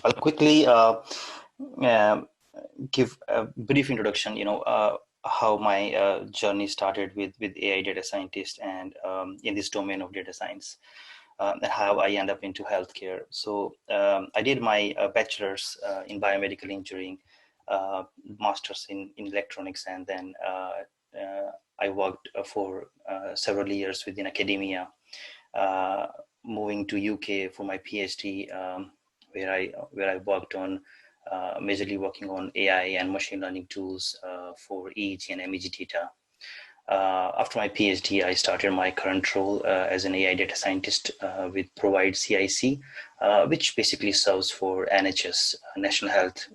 I'll quickly give a brief introduction, how my journey started with AI data scientist and in this domain of data science, and how I end up into healthcare. So I did my bachelor's in biomedical engineering, master's in electronics, and then I worked for several years within academia, moving to UK for my PhD, where I worked on majorly working on AI and machine learning tools for EEG and MEG data. After my PhD, I started my current role as an AI data scientist with Provide CIC, which basically serves for NHS, National Health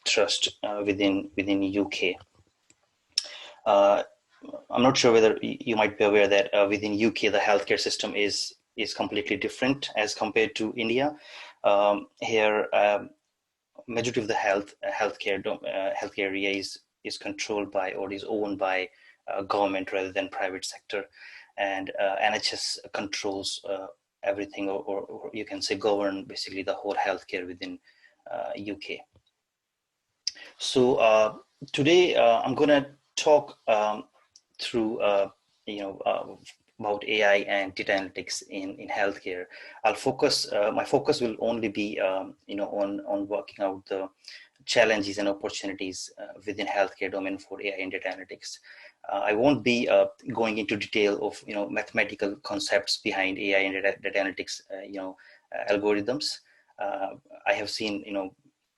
Trust within UK. I'm not sure whether you might be aware that within UK, the healthcare system is completely different as compared to India. Here, majority of the healthcare area is controlled by or is owned by government rather than private sector, and NHS controls everything, or you can say govern basically the whole healthcare within UK. So today I'm going to talk through about AI and data analytics in healthcare. I'll focus. My focus will only be on working out the challenges and opportunities within healthcare domain for AI and data analytics. I won't be going into detail of mathematical concepts behind AI and data analytics algorithms. I have seen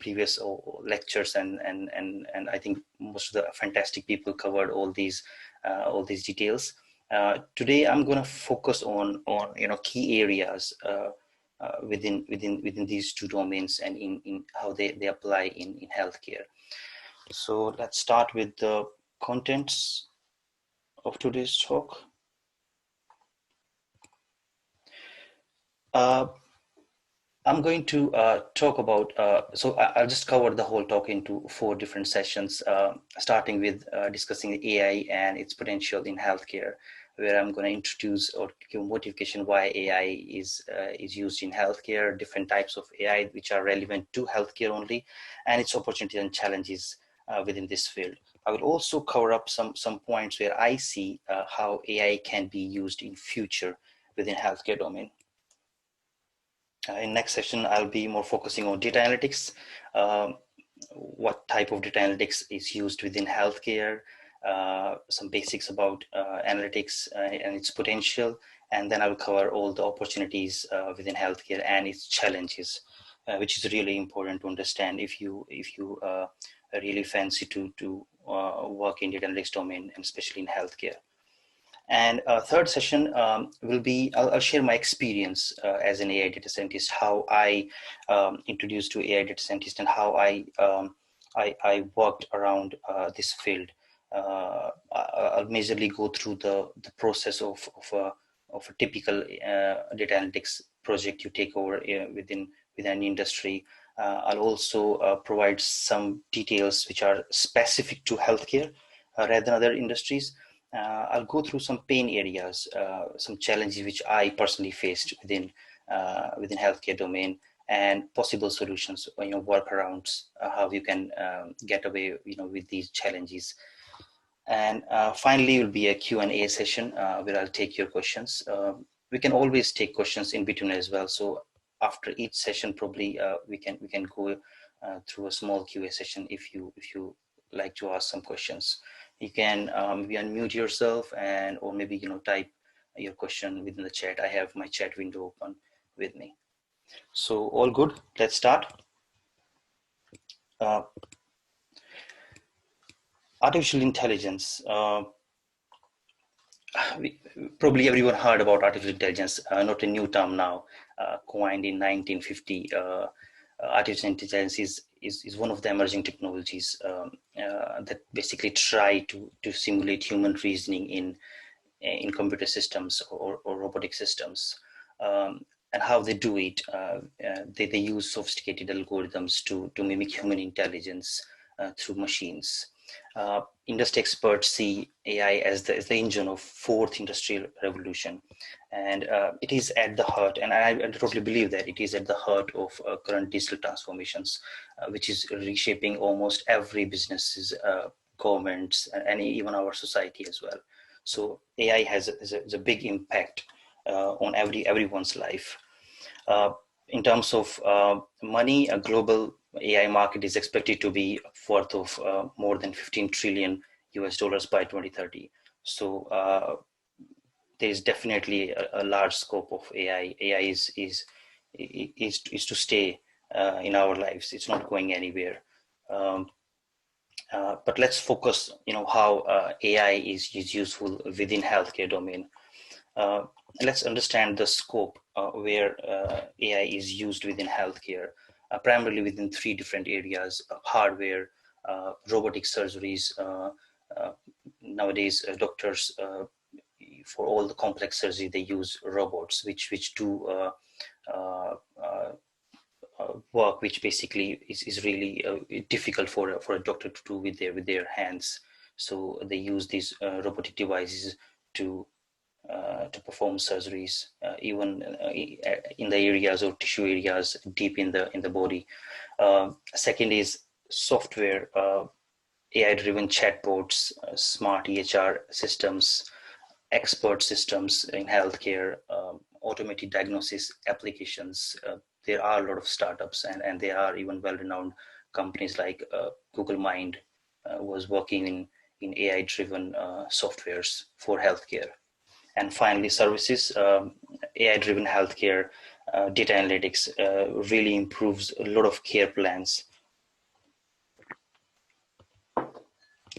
previous lectures and I think most of the fantastic people covered all these details. Today I'm going to focus on key areas within these two domains and in how they apply in healthcare. So let's start with the contents of today's talk. I'm going to talk about, so I'll just cover the whole talk into 4 different sessions, starting with discussing AI and its potential in healthcare, where I'm going to introduce or give motivation why AI is used in healthcare, different types of AI which are relevant to healthcare only, and its opportunities and challenges within this field. I will also cover up some points where I see how AI can be used in future within healthcare domain. In next session, I'll be more focusing on data analytics, what type of data analytics is used within healthcare, some basics about analytics and its potential, and then I'll cover all the opportunities within healthcare and its challenges, which is really important to understand if you really fancy to work in data analytics domain, and especially in healthcare. And third session will be, I'll share my experience as an AI data scientist, how I introduced to AI data scientist and how I worked around this field. I'll majorly go through the process of a typical data analytics project you take over within an industry. I'll also provide some details which are specific to healthcare rather than other industries. I'll go through some pain areas, some challenges which I personally faced within healthcare domain, and possible solutions, workarounds, how you can get away, with these challenges. And finally, will be a Q&A session where I'll take your questions. We can always take questions in between as well. So after each session, probably we can go through a small Q&A session if you like to ask some questions. You can maybe unmute yourself or maybe type your question within the chat. I have my chat window open with me. So all good. Let's start. Artificial intelligence. Probably everyone heard about artificial intelligence. Not a new term now. Coined in 1950. Artificial intelligence is one of the emerging technologies that basically try to simulate human reasoning in computer systems or robotic systems. And how they do it, they use sophisticated algorithms to mimic human intelligence through machines. Industry experts see AI as the engine of fourth industrial revolution, and it is at the heart, and I totally believe that it is at the heart of current digital transformations, which is reshaping almost every business's, governments, and even our society as well. So AI has a big impact on everyone's life. In terms of money, a global AI market is expected to be worth of more than 15 trillion US dollars by 2030. So there is definitely a large scope of AI. AI is to stay in our lives. It's not going anywhere. But let's focus, how AI is useful within healthcare domain. Uh, let's understand the scope where AI is used within healthcare, primarily within three different areas: hardware, robotic surgeries. Nowadays, doctors, for all the complex surgery, they use robots, which do uh, uh, work which basically is really difficult for a doctor to do with their hands. So they use these robotic devices to perform surgeries, even in the areas or tissue areas deep in the body. Second is software, AI-driven chatbots, smart EHR systems, expert systems in healthcare, automated diagnosis applications. There are a lot of startups, and there are even well-renowned companies like Google Mind was working in AI-driven softwares for healthcare. And finally, services, AI-driven healthcare, data analytics really improves a lot of care plans.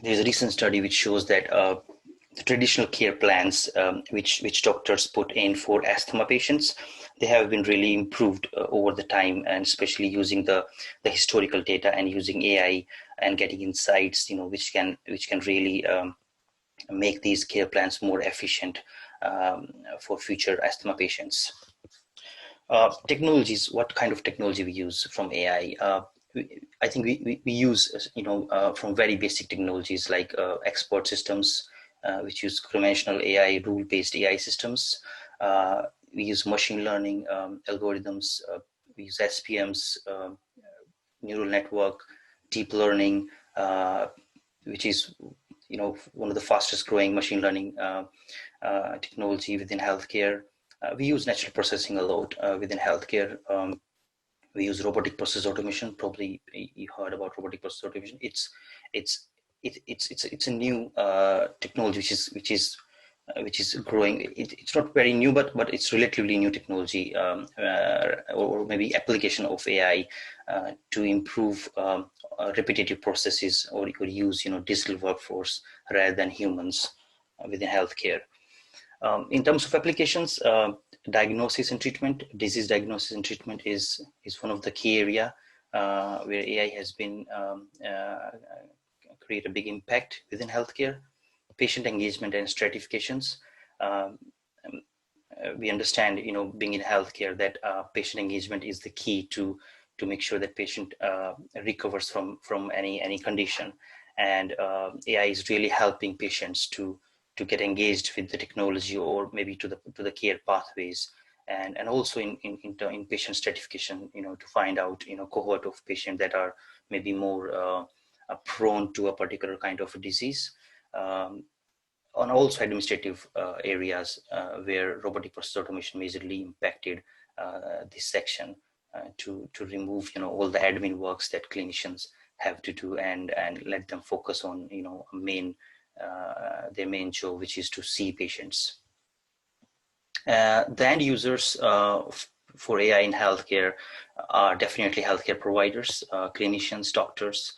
There's a recent study which shows that the traditional care plans, which doctors put in for asthma patients, they have been really improved over the time, and especially using the historical data and using AI and getting insights, which can really make these care plans more efficient for future asthma patients. Technologies, what kind of technology we use from AI? I think we use, from very basic technologies like expert systems, which use conventional AI, rule-based AI systems. We use machine learning algorithms. We use SPMs, neural network, deep learning, which is one of the fastest growing machine learning technology within healthcare. We use natural processing a lot within healthcare. We use robotic process automation. Probably you heard about robotic process automation. It's a new technology which is growing. It's not very new, but it's relatively new technology, or maybe application of AI to improve repetitive processes, or you could use digital workforce rather than humans within healthcare. In terms of applications, diagnosis and treatment, disease diagnosis and treatment is one of the key area where AI has been create a big impact within healthcare. Patient engagement and stratifications. We understand, being in healthcare, that patient engagement is the key to make sure that patient recovers from any condition, and AI is really helping patients to get engaged with the technology, or maybe to the care pathways, and also in patient stratification, to find out cohort of patients that are maybe more prone to a particular kind of a disease. On also administrative areas where robotic process automation majorly impacted this section, to remove all the admin works that clinicians have to do, and let them focus on their main job, which is to see patients. The end users for AI in healthcare are definitely healthcare providers, clinicians, doctors,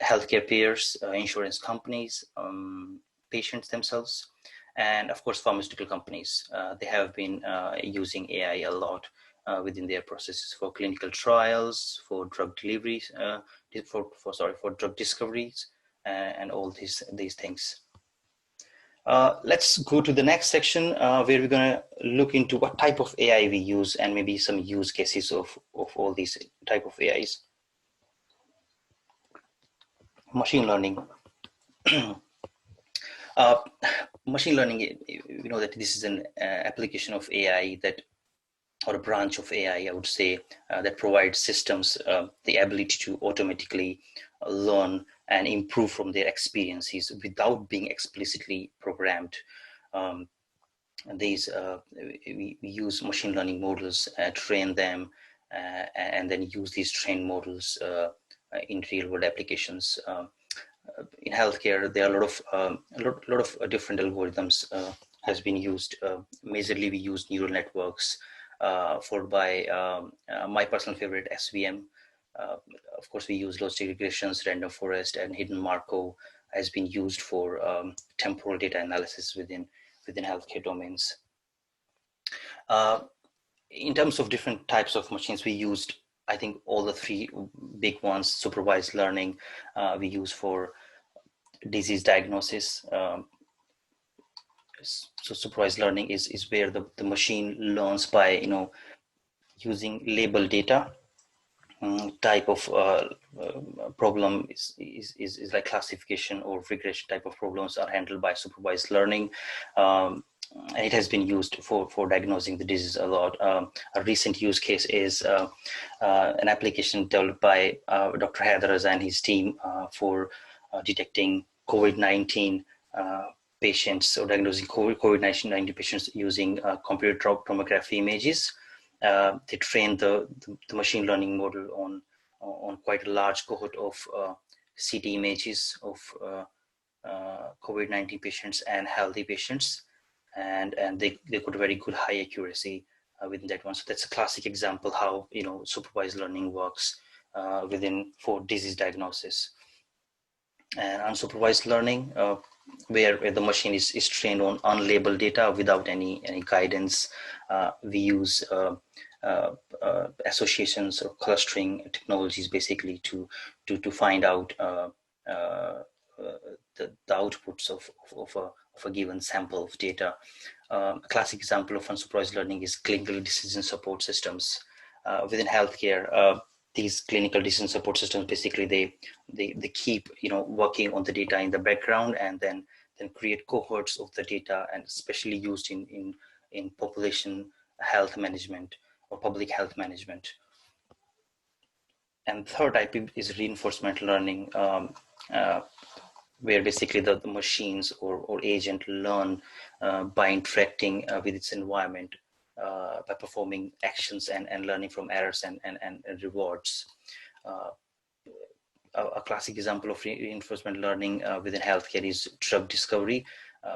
healthcare payers, insurance companies, patients themselves, and of course pharmaceutical companies. They have been using AI a lot within their processes for clinical trials, for drug deliveries, for drug discoveries, and all these things. Let's go to the next section where we're going to look into what type of AI we use, and maybe some use cases of all these type of AIs. Machine learning. uh, Machine learning, you know that this is an application of AI that, or a branch of AI, I would say, that provides systems the ability to automatically learn and improve from their experiences without being explicitly programmed. Um, these we use machine learning models, train them, and then use these trained models in real world applications. In healthcare, there are a lot of different algorithms has been used. Majorly, we use neural networks, followed by my personal favorite, SVM. Uh, of course, we use logistic regressions, random forest, and hidden Markov has been used for temporal data analysis within healthcare domains. Uh, in terms of different types of machines, we used, I think, all the three big ones. Supervised learning we use for disease diagnosis. So supervised learning is where the machine learns by, using label data. Type of problem is like classification or regression type of problems are handled by supervised learning. And it has been used for diagnosing the disease a lot. A recent use case is an application developed by Dr. Dheeraj and his team for detecting COVID-19 patients, or diagnosing COVID-19 patients using computer tomography images. They trained the machine learning model on quite a large cohort of CT images of COVID-19 patients and healthy patients, and they got very good high accuracy within that one. So that's a classic example how supervised learning works within for disease diagnosis. And unsupervised learning, where the machine is trained on unlabeled data without any guidance. We use associations or clustering technologies basically to find out the outputs of a given sample of data. A classic example of unsupervised learning is clinical decision support systems within healthcare. These clinical decision support systems, basically they keep working on the data in the background, and then create cohorts of the data, and especially used in population health management or public health management. And third type is reinforcement learning, where basically the machines or agent learn by interacting with its environment, by performing actions and learning from errors and rewards. A classic example of reinforcement learning within healthcare is drug discovery,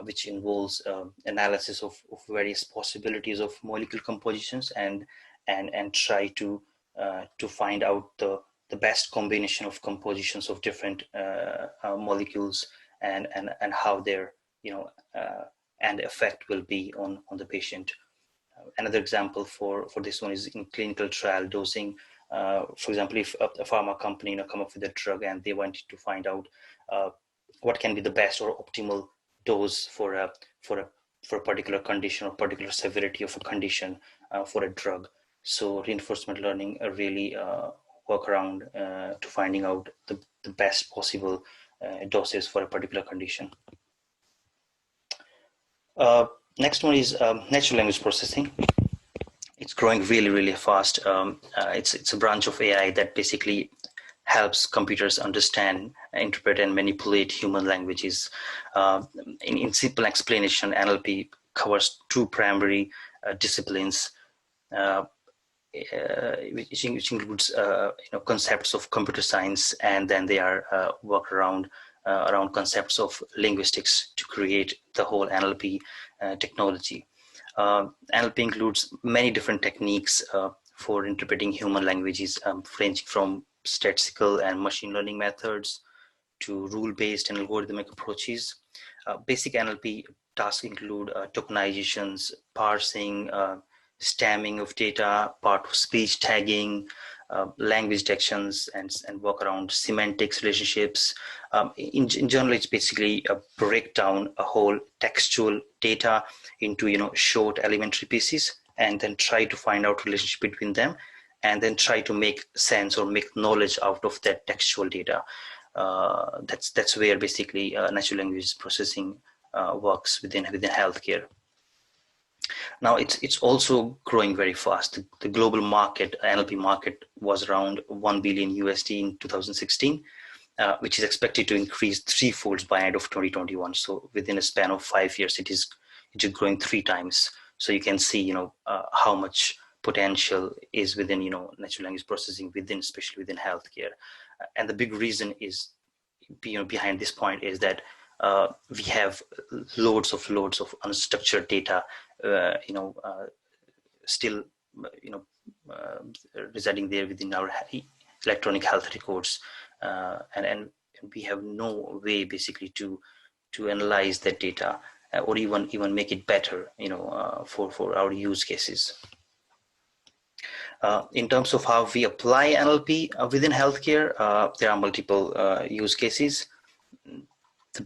which involves analysis of various possibilities of molecule compositions and try to find out the best combination of compositions of different molecules, and how their and effect will be on the patient. Another example for this one is in clinical trial dosing. For example, if a pharma company come up with a drug and they wanted to find out what can be the best or optimal dose for a particular condition or particular severity of a condition for a drug. So reinforcement learning really work around to finding out the best possible doses for a particular condition. Next one is natural language processing. It's growing really, really fast. It's a branch of AI that basically helps computers understand, interpret, and manipulate human languages. In simple explanation, NLP covers two primary disciplines, which includes concepts of computer science, and then they are work around concepts of linguistics to create the whole NLP technology. NLP includes many different techniques for interpreting human languages, ranging from statistical and machine learning methods to rule-based and algorithmic approaches. Basic NLP tasks include tokenizations, parsing, stemming of data, part of speech tagging, language detections, and work around semantics relationships. In general, it's basically a breakdown a whole textual data into short elementary pieces, and then try to find out relationship between them, and then try to make sense or make knowledge out of that textual data. that's where basically natural language processing works within healthcare. Now it's also growing very fast. The global market, NLP market, was around $1 billion USD in 2016, which is expected to increase threefold by end of 2021. So within a span of 5 years, it is growing 3 times. So you can see, how much potential is within, natural language processing especially within healthcare. And the big reason is, behind this point is that we have loads of unstructured data, still, residing there within our electronic health records, and we have no way basically to analyze that data, or even make it better, for our use cases. In terms of how we apply NLP within healthcare, there are multiple use cases.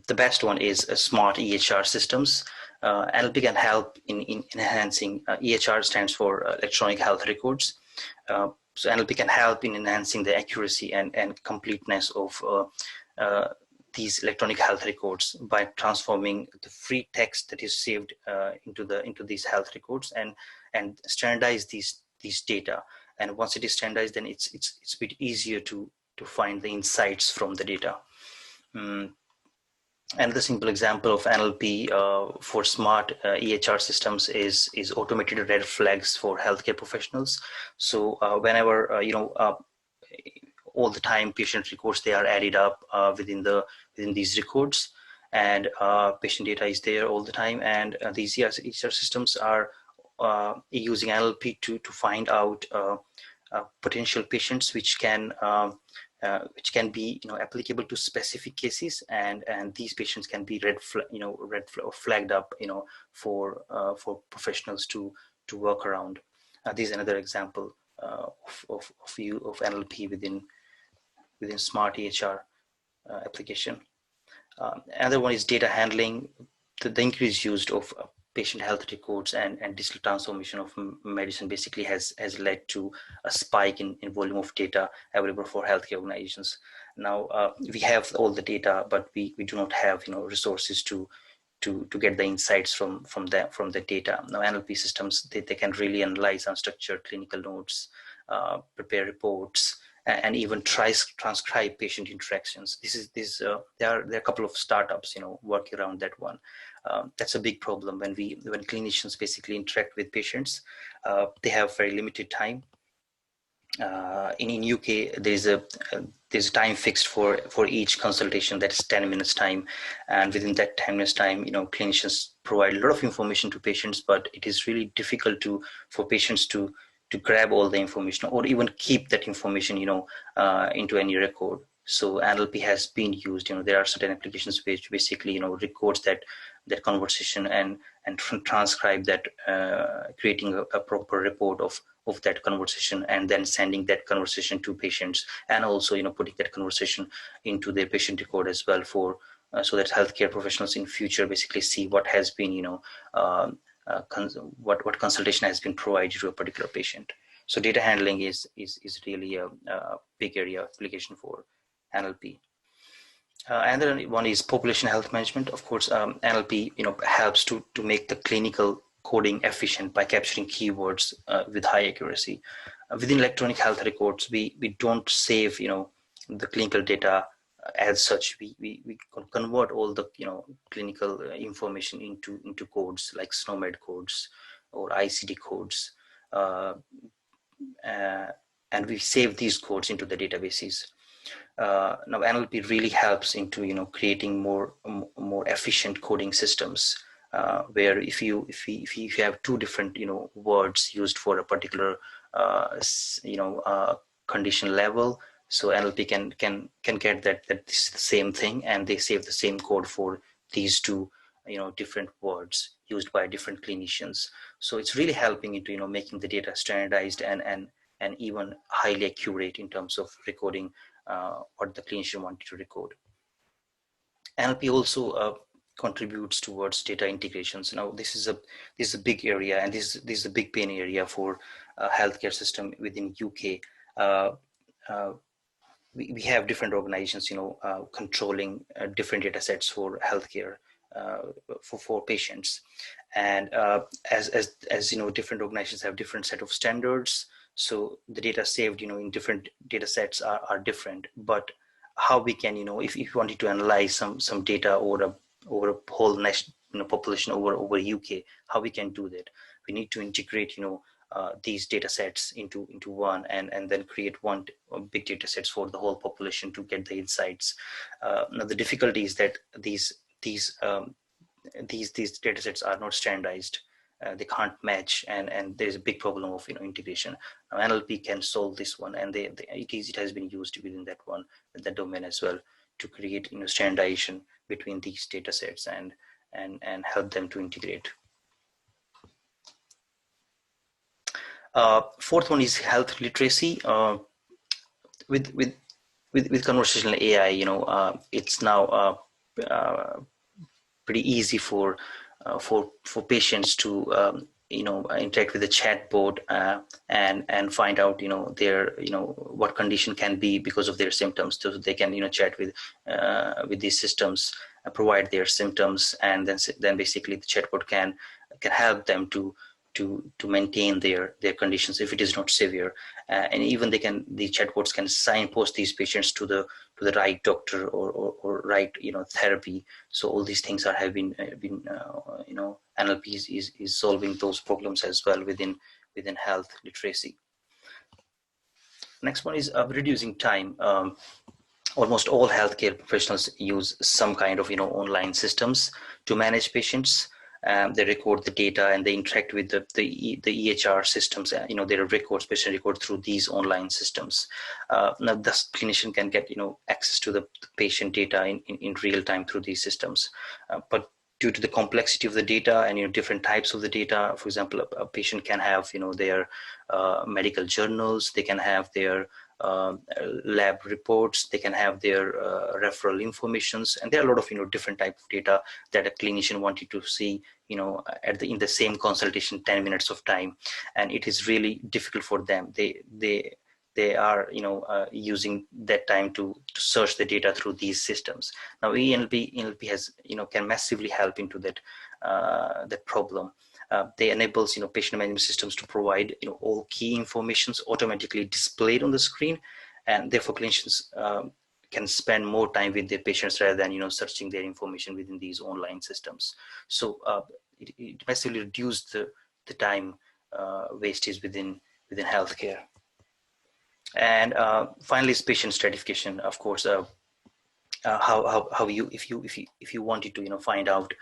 The best one is smart EHR systems. NLP can help in enhancing, EHR stands for electronic health records. So NLP can help in enhancing the accuracy and completeness of these electronic health records by transforming the free text that is saved into these health records and standardize these data. And once it is standardized, then it's a bit easier to find the insights from the data. Another simple example of NLP for smart EHR systems is automated red flags for healthcare professionals. So whenever all the time patient records, they are added up within these records, and patient data is there all the time, and these EHR systems are using NLP to find out potential patients which can be applicable to specific cases, and these patients can be flagged up for professionals to work around. This is another example of NLP within smart EHR application. Another one is data handling. The increased use of patient health records and digital transformation of medicine basically has led to a spike in volume of data available for healthcare organizations. Now we have all the data, but we do not have resources to get the insights from the data. Now NLP systems, they can really analyze unstructured clinical notes, prepare reports, and even transcribe patient interactions. There are a couple of startups working around that one. That's a big problem when clinicians basically interact with patients. They have very limited time. In UK, there's a time fixed for each consultation. That's 10 minutes time, and within that 10 minutes time, clinicians provide a lot of information to patients, but it is really difficult for patients to grab all the information or even keep that information into any record. So NLP has been used. There are certain applications which basically records that conversation and transcribe that, creating a proper report of that conversation, and then sending that conversation to patients, and also putting that conversation into their patient record as well, for so that healthcare professionals in future basically see what has been what consultation has been provided to a particular patient. So data handling is really a big area of application for NLP. Another one is population health management. Of course, NLP helps to make the clinical coding efficient by capturing keywords with high accuracy. Within electronic health records, we don't save the clinical data as such. We convert all the clinical information into codes like SNOMED codes or ICD codes, and we save these codes into the databases. Now NLP really helps into creating more efficient coding systems, where if you have two different words used for a particular condition level, so NLP can get that it's the same thing, and they save the same code for these two different words used by different clinicians. So it's really helping into making the data standardized and even highly accurate in terms of recording what the clinician wanted to record. NLP also contributes towards data integrations. Now this is a big area, and this is a big pain area for healthcare system within UK. we have different organizations, controlling different data sets for healthcare, for patients. And as different organizations have different set of standards. So the data saved, in different data sets are different. But how we can, if you wanted to analyze some data over a whole national, population over UK, how we can do that? We need to integrate, these data sets into one, and then create one big data sets for the whole population to get the insights. Now the difficulty is that these data sets are not standardized. They can't match, and there's a big problem of integration. Now NLP can solve this one, and it has been used within that domain as well, to create standardization between these data sets and help them to integrate. Fourth one is health literacy. With conversational AI, it's now pretty easy for patients to interact with the chatbot and find out their what condition can be because of their symptoms. So they can chat with these systems, provide their symptoms, and then basically the chatbot can help them to maintain their conditions if it is not severe, and even the chatbots can signpost these patients to the right doctor or right therapy. So all these things have been NLP is solving those problems as well within health literacy. Next one is reducing time. Almost all healthcare professionals use some kind of online systems to manage patients. They record the data and they interact with the EHR systems. Their records, patient record through these online systems. Now, thus clinician can get access to the patient data in real time through these systems. But due to the complexity of the data and different types of the data, for example, a patient can have their medical journals, they can have their lab reports, they can have their referral informations, and there are a lot of different type of data that a clinician wanted to see in the same consultation 10 minutes of time, and it is really difficult for them. They are using that time to search the data through these systems. Now NLP has can massively help into that problem. They enables patient management systems to provide all key informations automatically displayed on the screen, and therefore clinicians can spend more time with their patients rather than searching their information within these online systems. So it massively reduced the time wastage within healthcare. And finally, is patient stratification. Of course, how you if you wanted to find out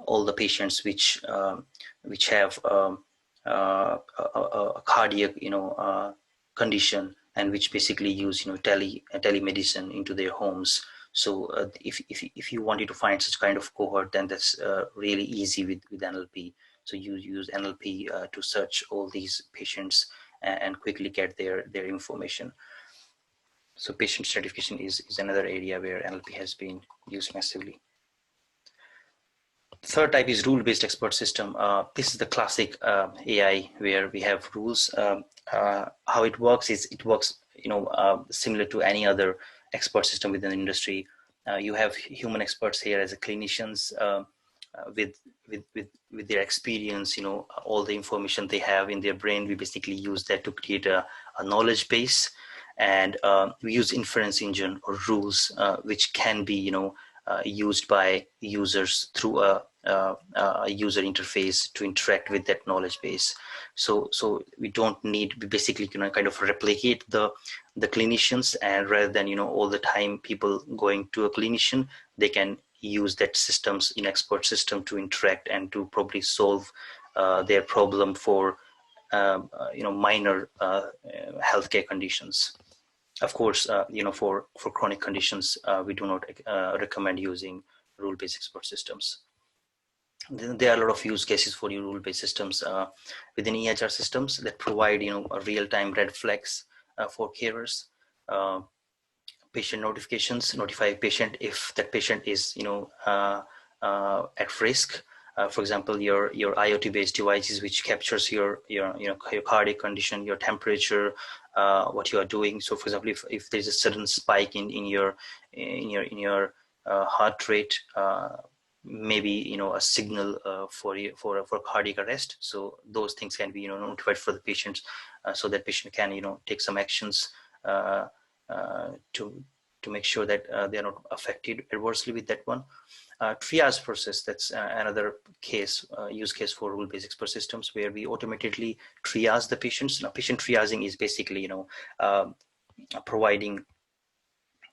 all the patients which have a cardiac condition, and which basically use telemedicine into their homes. So if you wanted to find such kind of cohort, then that's really easy with NLP. So you use NLP to search all these patients and quickly get their information. So patient stratification is another area where NLP has been used massively. The third type is rule-based expert system. This is the classic AI where we have rules. How it works is similar to any other expert system within the industry. You have human experts here as a clinicians with their experience, all the information they have in their brain. We basically use that to create a knowledge base, and we use inference engine or rules which can be used by users through a user interface to interact with that knowledge base. So we don't need, we basically kind of replicate the clinicians, and rather than all the time people going to a clinician, they can use that systems in expert system to interact and to probably solve their problem for minor healthcare conditions. Of course, for chronic conditions, we do not recommend using rule-based expert systems. There are a lot of use cases for your rule-based systems within EHR systems that provide a real-time red flags for carers. Patient notifications, notify patient if that patient is at risk. For example, your IoT-based devices, which captures your cardiac condition, your temperature, what you are doing. So, for example, if there's a sudden spike in your heart rate, maybe a signal for cardiac arrest. So those things can be notified for the patients, so that patient can take some actions to make sure that they are not affected adversely with that one. Triage process, that's another use case for rule-based expert systems, where we automatically triage the patients. Now, patient triaging is basically providing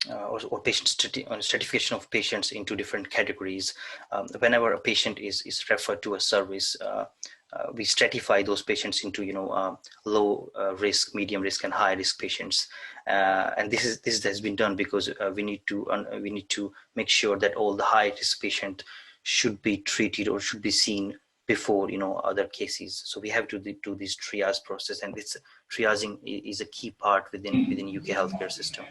or patient stratification of patients into different categories. Whenever a patient is referred to a service, we stratify those patients into low risk, medium risk, and high risk patients. And this has been done because we need to make sure that all the high risk patients should be treated or should be seen before other cases. So we have to do this triage process, and this triaging is a key part within UK healthcare system.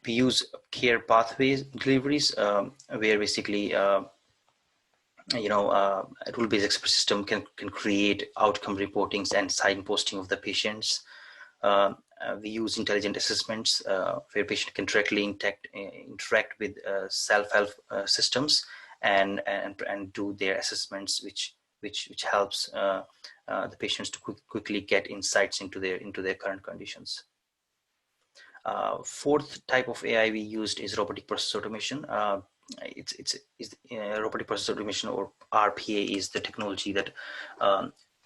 We use care pathways deliveries, where basically rule-based expert system can create outcome reportings and signposting of the patients. We use intelligent assessments, where patient can directly interact with self-help systems and do their assessments, which helps the patients to quickly get insights into their current conditions. Fourth type of AI we used is robotic process automation. Robotic process automation, or RPA, is the technology that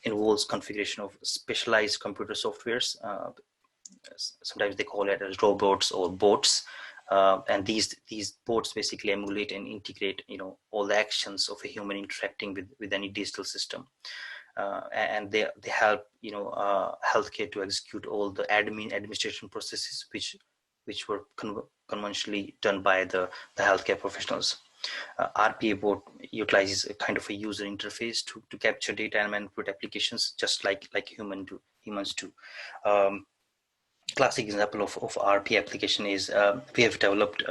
involves configuration of specialized computer softwares. Sometimes they call it as robots or bots, and these bots basically emulate and integrate all the actions of a human interacting with any digital system. And they help healthcare to execute all the administration processes which were conventionally done by the healthcare professionals. RPA bot utilizes a kind of a user interface to capture data and manipulate applications, just like humans do. Classic example of RPA application is we have developed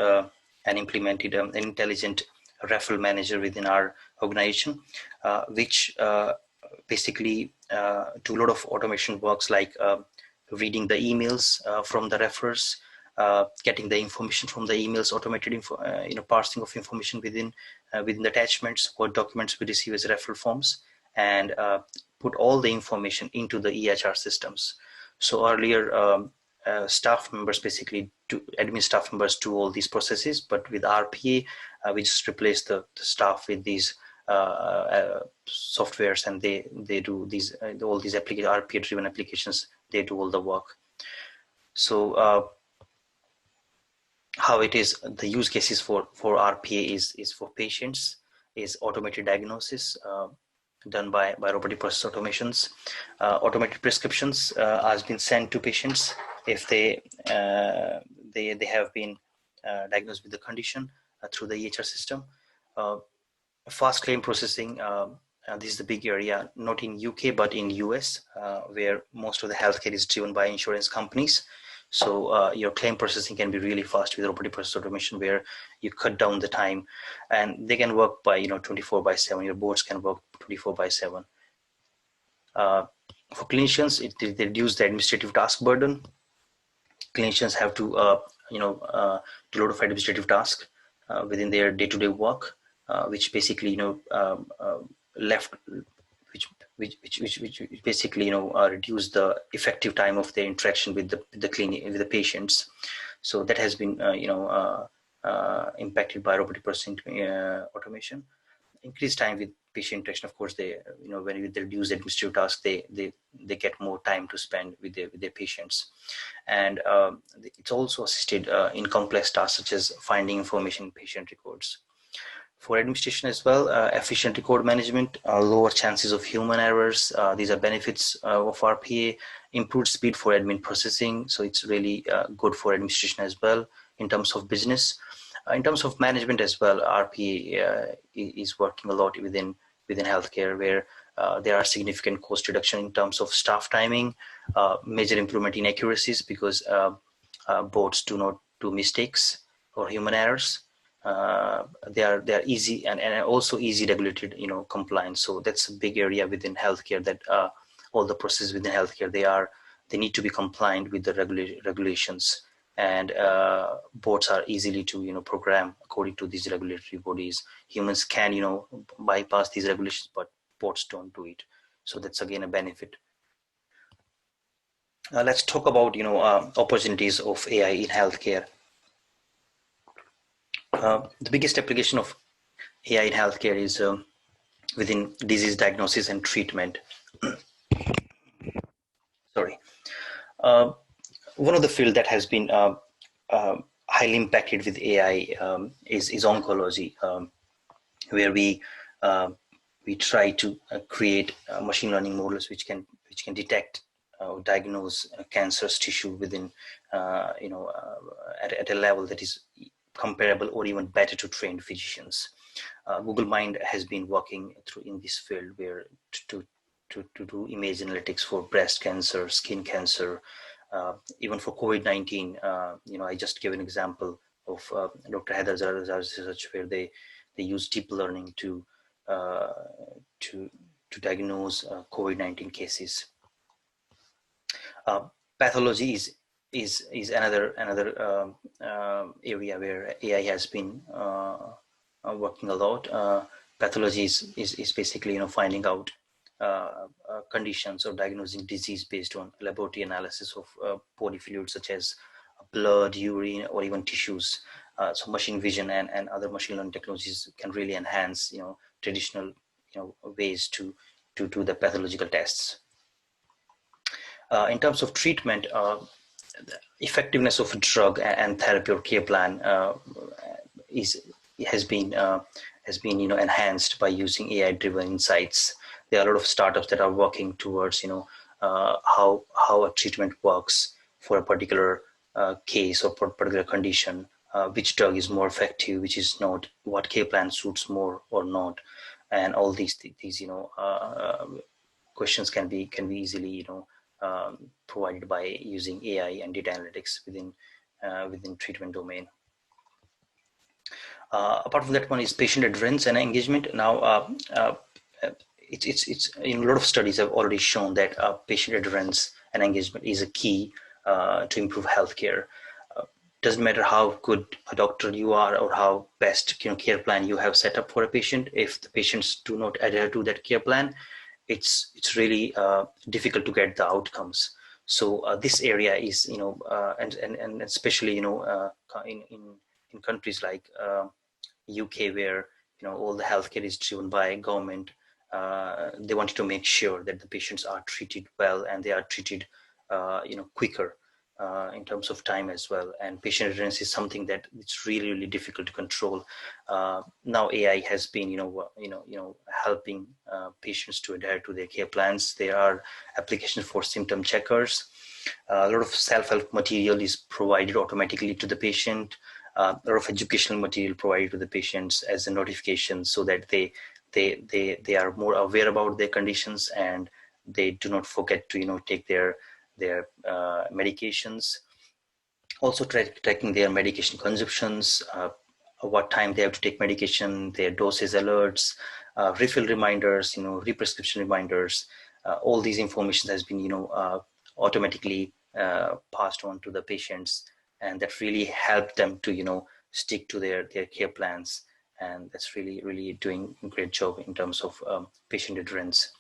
and implemented an intelligent referral manager within our organization, which basically do a lot of automation works, like reading the emails from the referrers, getting the information from the emails, automated parsing of information within the attachments or documents we receive as referral forms, and put all the information into the EHR systems. So earlier, staff members, basically admin staff members, do all these processes, but with RPA, we just replace the staff with these softwares, and they do these all these RPA driven applications. They do all the work. So how it is, the use cases for RPA is for patients, is automated diagnosis done by robotic process automations. Automated prescriptions has been sent to patients if they have been diagnosed with the condition through the EHR system. Fast claim processing, this is the big area, not in UK but in US, where most of the healthcare is driven by insurance companies. So your claim processing can be really fast with robotic process automation, where you cut down the time, and they can work by 24/7. Your boards can work 24/7. For clinicians, they reduce the administrative task burden. Clinicians have to do a lot of administrative tasks within their day-to-day work, which basically which basically reduce the effective time of their interaction with the clinic, with the patients. So that has been impacted by robotic process automation. Increased time with patient interaction, of course. They when they reduce administrative tasks, they get more time to spend with their patients. And it's also assisted in complex tasks such as finding information in patient records. For administration as well, efficient record management, lower chances of human errors. These are benefits of RPA. Improved speed for admin processing, so it's really good for administration as well in terms of business. In terms of management as well, RPA is working a lot within healthcare, where there are significant cost reduction in terms of staff timing, major improvement in accuracies, because bots do not do mistakes or human errors. they are easy and also easy regulated, compliance. So that's a big area within healthcare, that all the processes within healthcare, they need to be compliant with the regulations, and bots are easily to program according to these regulatory bodies. Humans can bypass these regulations, but bots don't do it. So that's again a benefit. Let's talk about opportunities of AI in healthcare. The biggest application of AI in healthcare is within disease diagnosis and treatment. Sorry. Uh, One of the field that has been highly impacted with AI is oncology, where uh, we try to create machine learning models which can detect diagnose cancerous tissue within at a level that is comparable or even better to trained physicians. Google Mind has been working through in this field, where to do image analytics for breast cancer, skin cancer, even for COVID-19. I just gave an example of Dr. Heather Zar's research, where they use deep learning uh, to diagnose COVID-19 cases. Pathology is another area where AI has been working a lot. Pathology is basically finding out conditions or diagnosing disease based on laboratory analysis of body fluids such as blood, urine, or even tissues. So machine vision and other machine learning technologies can really enhance traditional ways to do the pathological tests. In terms of treatment, the effectiveness of a drug and therapy or care plan is has been enhanced by using AI-driven insights. There are a lot of startups that are working towards how a treatment works for a particular case or particular condition, which drug is more effective, which is not, what care plan suits more or not, and all these questions can be easily provided by using AI and data analytics within treatment domain. Apart from that, one is patient adherence and engagement. Now, it's a lot of studies have already shown that patient adherence and engagement is a key to improve healthcare. Doesn't matter how good a doctor you are or how best care plan you have set up for a patient. If the patients do not adhere to that care plan, it's really difficult to get the outcomes. So this area is and especially in countries like UK, where all the healthcare is driven by government. They wanted to make sure that the patients are treated well and they are treated quicker in terms of time as well. And patient adherence is something that it's really difficult to control. Now AI has been helping patients to adhere to their care plans. There are applications for symptom checkers. A lot of self-help material is provided automatically to the patient. A lot of educational material provided to the patients as a notification, so that they are more aware about their conditions and they do not forget to take their medications. Also tracking their medication consumptions, what time they have to take medication, their doses alerts, refill reminders, represcription reminders. All these information has been automatically passed on to the patients, and that really helped them to stick to their care plans. And that's really doing a great job in terms of patient adherence.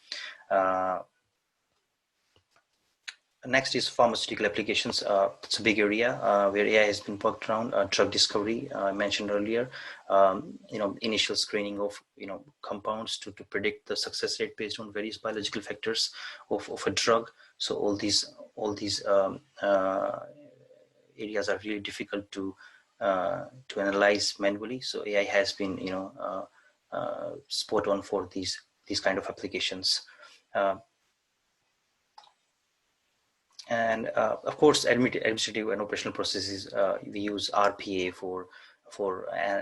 Next is pharmaceutical applications. It's a big area where AI has been worked around. Drug discovery, I mentioned earlier. Initial screening of compounds to predict the success rate based on various biological factors of a drug. So all these areas are really difficult to analyze manually. So AI has been spot on for these kind of applications. And of course, administrative and operational processes, we use RPA for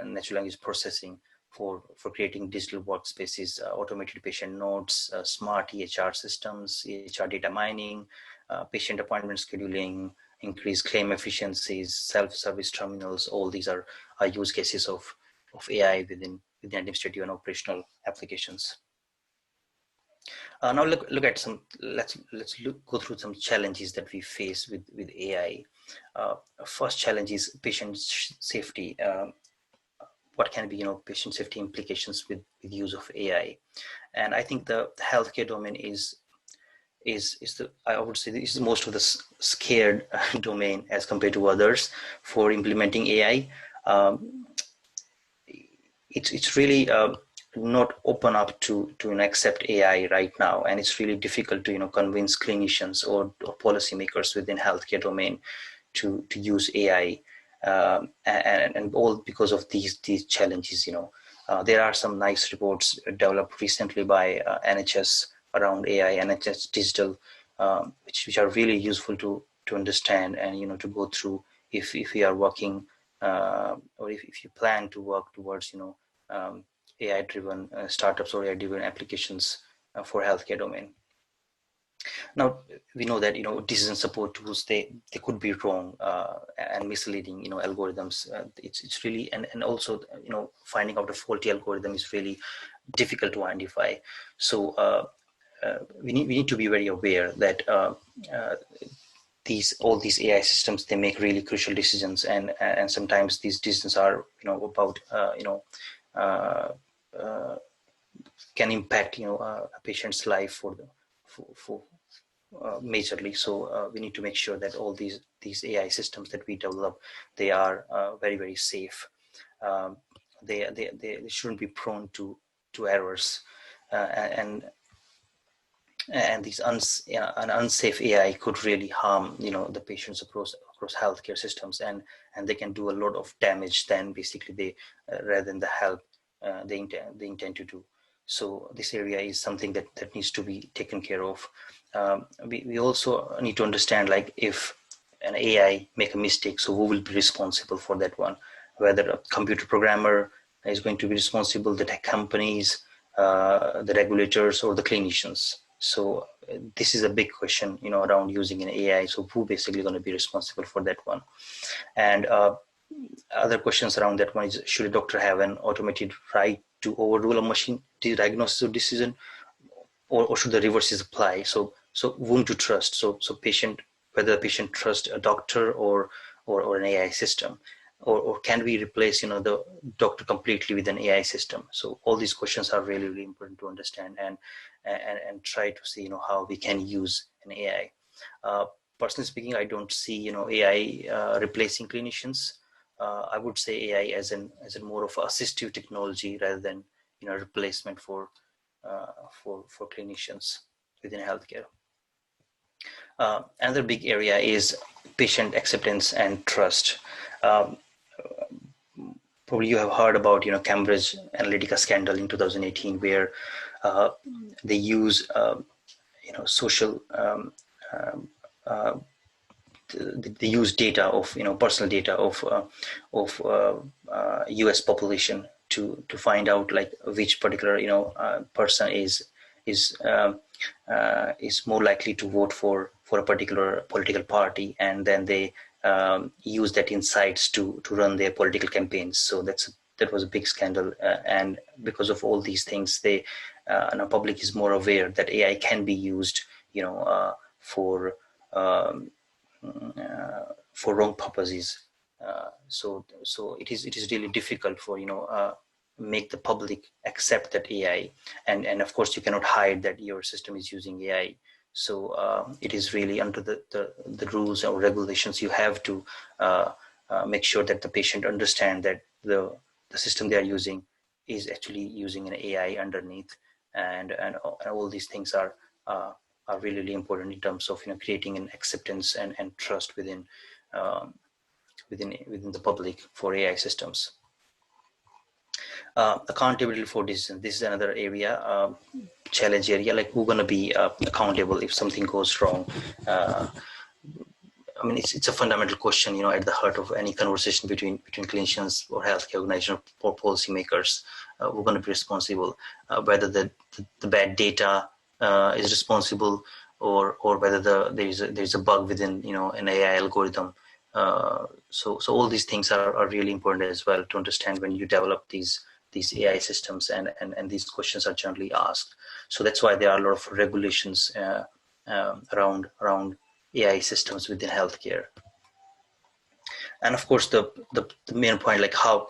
natural language processing for creating digital workspaces, automated patient notes, smart EHR systems, EHR data mining, patient appointment scheduling, increased claim efficiencies, self-service terminals. All these are use cases of AI within administrative and operational applications. Now look at some. Let's go through some challenges that we face with AI. First challenge is patient safety. What can be patient safety implications with use of AI? And I think the healthcare domain is the, I would say, this is most of the scared domain as compared to others for implementing AI. It's really not open up to accept AI right now, and it's really difficult to convince clinicians or policymakers within healthcare domain to use AI, and all because of these challenges. There are some nice reports developed recently by NHS around AI, NHS Digital, which are really useful to understand and to go through if we are working or if you plan to work towards AI-driven startups or AI-driven applications for healthcare domain. Now we know that decision support tools they could be wrong and misleading algorithms. It's really and also finding out a faulty algorithm is really difficult to identify. So we need to be very aware that all these AI systems, they make really crucial decisions, and sometimes these decisions are about can impact a patient's life for majorly. So we need to make sure that all these AI systems that we develop, they are very, very safe. They shouldn't be prone to errors, and these an unsafe AI could really harm the patients across healthcare systems, and they can do a lot of damage than basically they rather than the help they intend to do. So this area is something that needs to be taken care of. We also need to understand, like, if an AI make a mistake, so who will be responsible for that one? Whether a computer programmer is going to be responsible, the tech companies, the regulators, or the clinicians. So this is a big question, around using an AI. So who basically going to be responsible for that one? And other questions around that one is, should a doctor have an automated right to overrule a machine diagnosis or decision, or should the reverses apply? So whom to trust? So whether the patient trust a doctor or an AI system, or can we replace the doctor completely with an AI system? So all these questions are really, really important to understand and try to see how we can use an AI. Personally speaking, I don't see AI replacing clinicians. I would say AI as a more of assistive technology rather than replacement for clinicians within healthcare. Another big area is patient acceptance and trust. Probably you have heard about Cambridge Analytica scandal in 2018, where they use social they use data of personal data of US population to find out, like, which particular person is more likely to vote for a particular political party, and then they use that insights to run their political campaigns. So that was a big scandal, and because of all these things, the public is more aware that AI can be used for wrong purposes. So it is really difficult for make the public accept that AI, and of course you cannot hide that your system is using AI. So it is really under the rules or regulations. You have to make sure that the patient understand that the system they are using is actually using an AI underneath, and all these things are really, really important in terms of creating an acceptance and trust within the public for AI systems. Accountability for decisions. This is another area, challenge area. Like, who's gonna be accountable if something goes wrong? I mean, it's a fundamental question, at the heart of any conversation between clinicians or healthcare organizations or policymakers. Who's going to be responsible? Whether the bad data is responsible, or whether there is a bug within an AI algorithm. So all these things are really important as well to understand when you develop these AI systems, and these questions are generally asked. So that's why there are a lot of regulations around AI systems within healthcare. And of course, the main point, like how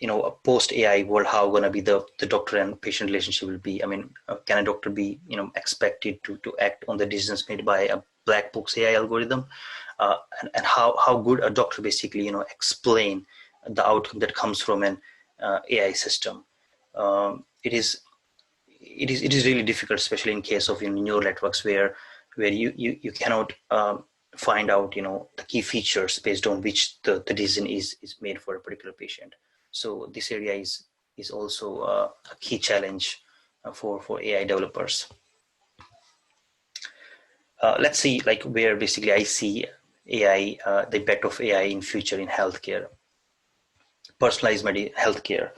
a post AI world, how going to be the doctor and patient relationship will be. I mean, can a doctor be expected to act on the decisions made by a black box AI algorithm, and how good a doctor basically explain the outcome that comes from an AI system. It is really difficult, especially in case of neural networks where you cannot find out the key features based on which the decision is made for a particular patient. So this area is also a key challenge for AI developers. Let's see like where basically I see AI, the impact of AI in future in healthcare. Personalized healthcare.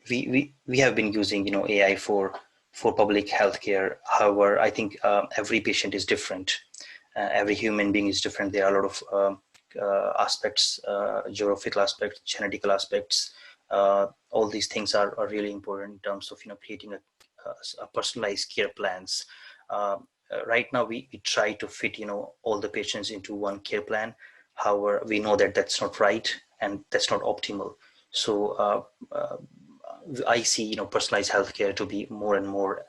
We have been using AI for public healthcare. However, I think every patient is different. Every human being is different. There are a lot of aspects, geographical aspects, genetical aspects. All these things are really important in terms of creating a personalized care plans. Right now, we try to fit all the patients into one care plan. However, we know that that's not right and that's not optimal. So I see personalized healthcare to be more and more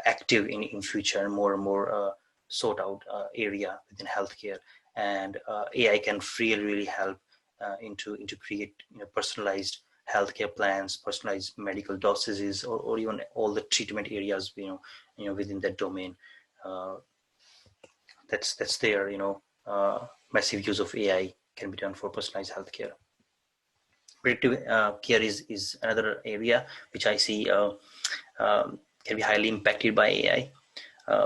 active in future, and more sought out area within healthcare. And AI can really help into create personalized healthcare plans, personalized medical dosages, or even all the treatment areas within that domain. That's there. Massive use of AI can be done for personalized healthcare. Predictive care is another area which I see can be highly impacted by AI.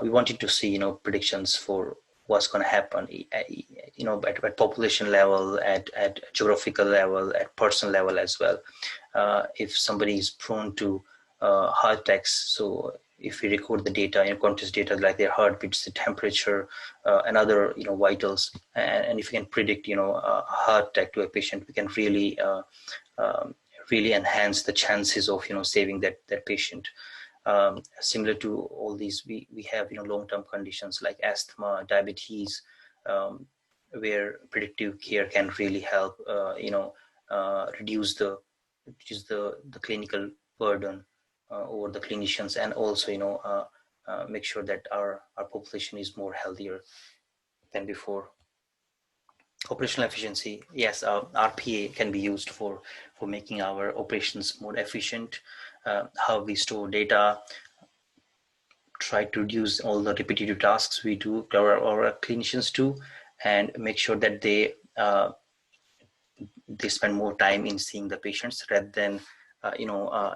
We wanted to see predictions for what's going to happen at population level, at geographical level, at personal level as well. If somebody is prone to heart attacks, so if we record the data, contest data like their heartbeats, the temperature, and other vitals, and if we can predict a heart attack to a patient, we can really really enhance the chances of saving that patient. Similar to all these, we have long-term conditions like asthma, diabetes, where predictive care can really help reduce the clinical burden over the clinicians, and also make sure that our population is more healthier than before. Operational efficiency, yes, RPA can be used for making our operations more efficient. How we store data, try to reduce all the repetitive tasks we do, our clinicians do, and make sure that they spend more time in seeing the patients rather than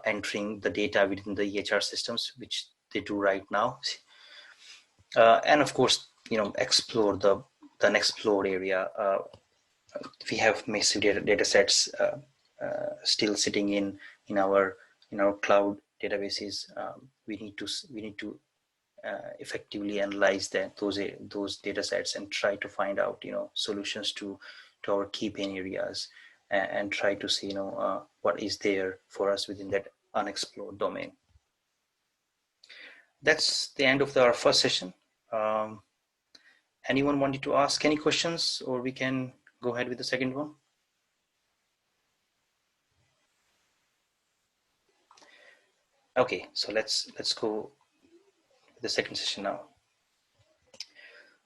entering the data within the EHR systems, which they do right now. And of course, explore the unexplored area. We have massive data sets still sitting in our cloud databases. We need to effectively analyze those data sets and try to find out solutions to our key pain areas, and try to see what is there for us within that unexplored domain. That's the end of our first session. Anyone wanted to ask any questions, or we can go ahead with the second one? Okay, so let's go with the second session now.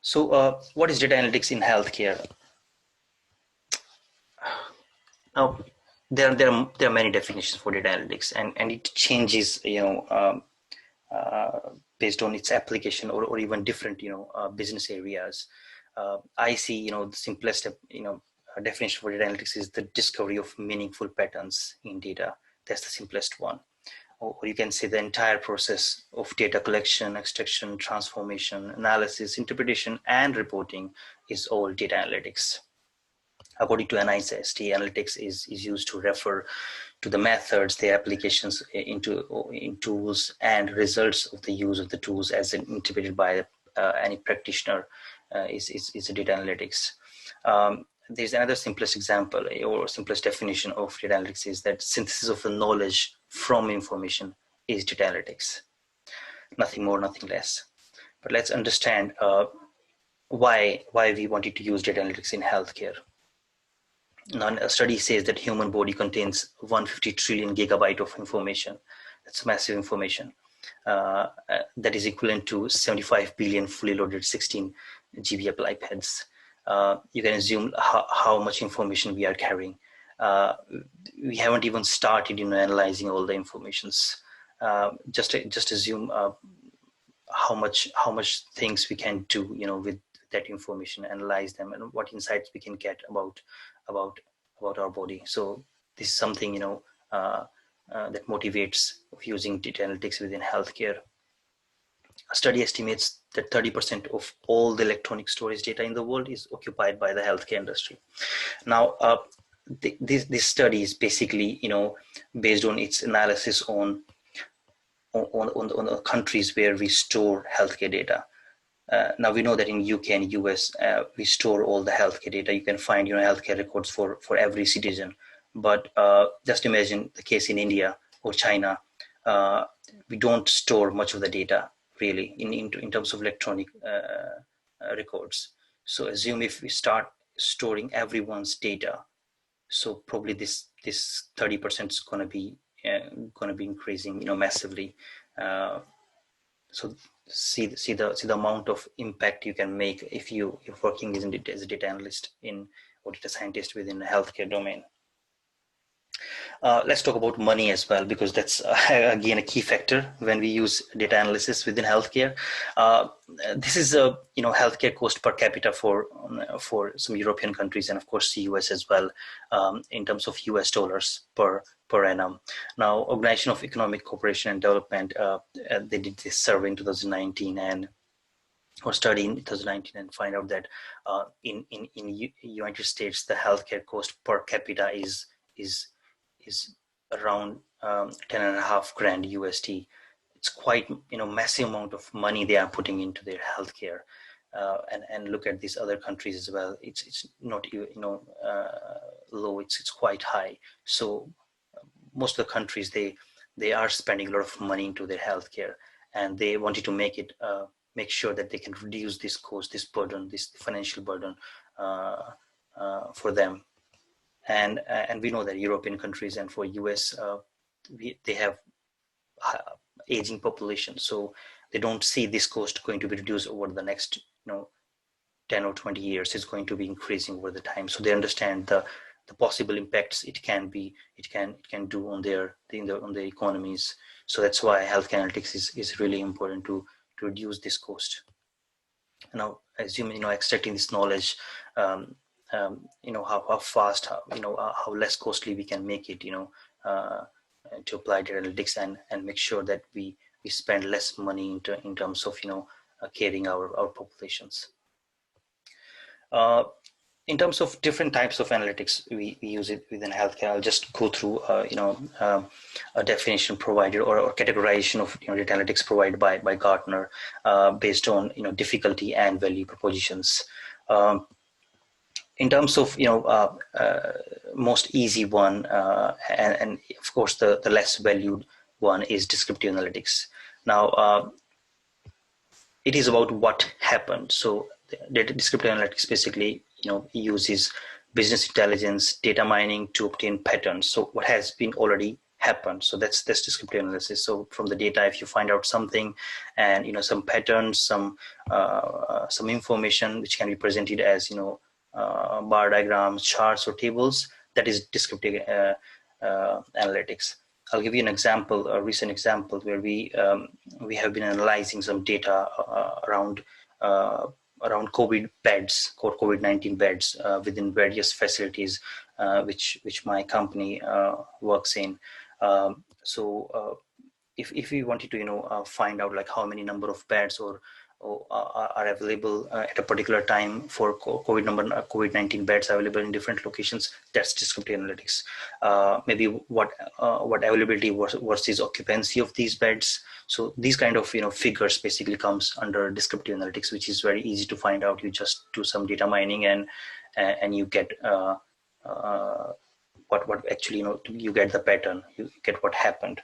So what is data analytics in healthcare? Now, there are many definitions for data analytics, and it changes based on its application or even different business areas. I see the simplest definition for data analytics is the discovery of meaningful patterns in data. That's the simplest one. Or you can say the entire process of data collection, extraction, transformation, analysis, interpretation, and reporting is all data analytics. According to NIST, analytics is used to refer to the methods, the applications in tools, and results of the use of the tools as interpreted by any practitioner is a data analytics. There's another simplest example or simplest definition of data analytics is that synthesis of the knowledge from information is data analytics. Nothing more, nothing less. But let's understand why we wanted to use data analytics in healthcare. Now, a study says that human body contains 150 trillion gigabyte of information. That's massive information. That is equivalent to 75 billion fully loaded 16 GB Apple iPads. You can assume how much information we are carrying. We haven't even started analyzing all the informations. Just assume how much things we can do with that information, analyze them, and what insights we can get about our body. So this is something that motivates of using data analytics within healthcare. A study estimates that 30% of all the electronic storage data in the world is occupied by the healthcare industry. Now, this study is basically, based on its analysis on the countries where we store healthcare data. Now we know that in UK and US, we store all the healthcare data. You can find, healthcare records for every citizen. But just imagine the case in India or China. We don't store much of the data really in terms of electronic records. So assume if we start storing everyone's data, so probably this 30% is going to be increasing, massively. So see the amount of impact you can make if you're working as a data analyst or data scientist within the healthcare domain. Let's talk about money as well, because that's again a key factor when we use data analysis within healthcare. This is a healthcare cost per capita for some European countries, and of course the US as well, in terms of US dollars per annum. Now, Organization of Economic Cooperation and Development, they did this survey in 2019 or study in 2019 and find out that in United States the healthcare cost per capita is around 10.5 grand USD. It's quite massive amount of money they are putting into their healthcare, and look at these other countries as well. It's not low. It's quite high. So most of the countries they are spending a lot of money into their healthcare, and they wanted to make sure that they can reduce this cost, this burden, this financial burden for them. And we know that European countries and for US, they have aging population, so they don't see this cost going to be reduced over the next 10 or 20 years. It's going to be increasing over the time. So they understand the possible impacts it can do on their economies. So that's why health analytics is really important to reduce this cost. Now, assuming extracting this knowledge, how fast, how less costly we can make it, to apply data analytics and make sure that we spend less money in terms of caring our populations. In terms of different types of analytics we use it within healthcare, I'll just go through a definition provided or categorization of data analytics provided by Gartner, based on difficulty and value propositions. In terms of most easy one, and of course the less valued one is descriptive analytics. Now it is about what happened. So descriptive analytics basically uses business intelligence, data mining to obtain patterns. So what has been already happened. So that's descriptive analysis. So from the data, if you find out something and some patterns, some information which can be presented as bar diagrams, charts, or tables, that is descriptive analytics. I'll give you an example, a recent example where we have been analyzing some data around COVID beds, or COVID-19 beds within various facilities which my company works in. So if we wanted to find out like how many number of beds or are available at a particular time for COVID-19 beds available in different locations, that's descriptive analytics. Maybe what availability versus occupancy of these beds. So these kind of figures basically comes under descriptive analytics, which is very easy to find out. You just do some data mining and you get what actually, you get the pattern, you get what happened.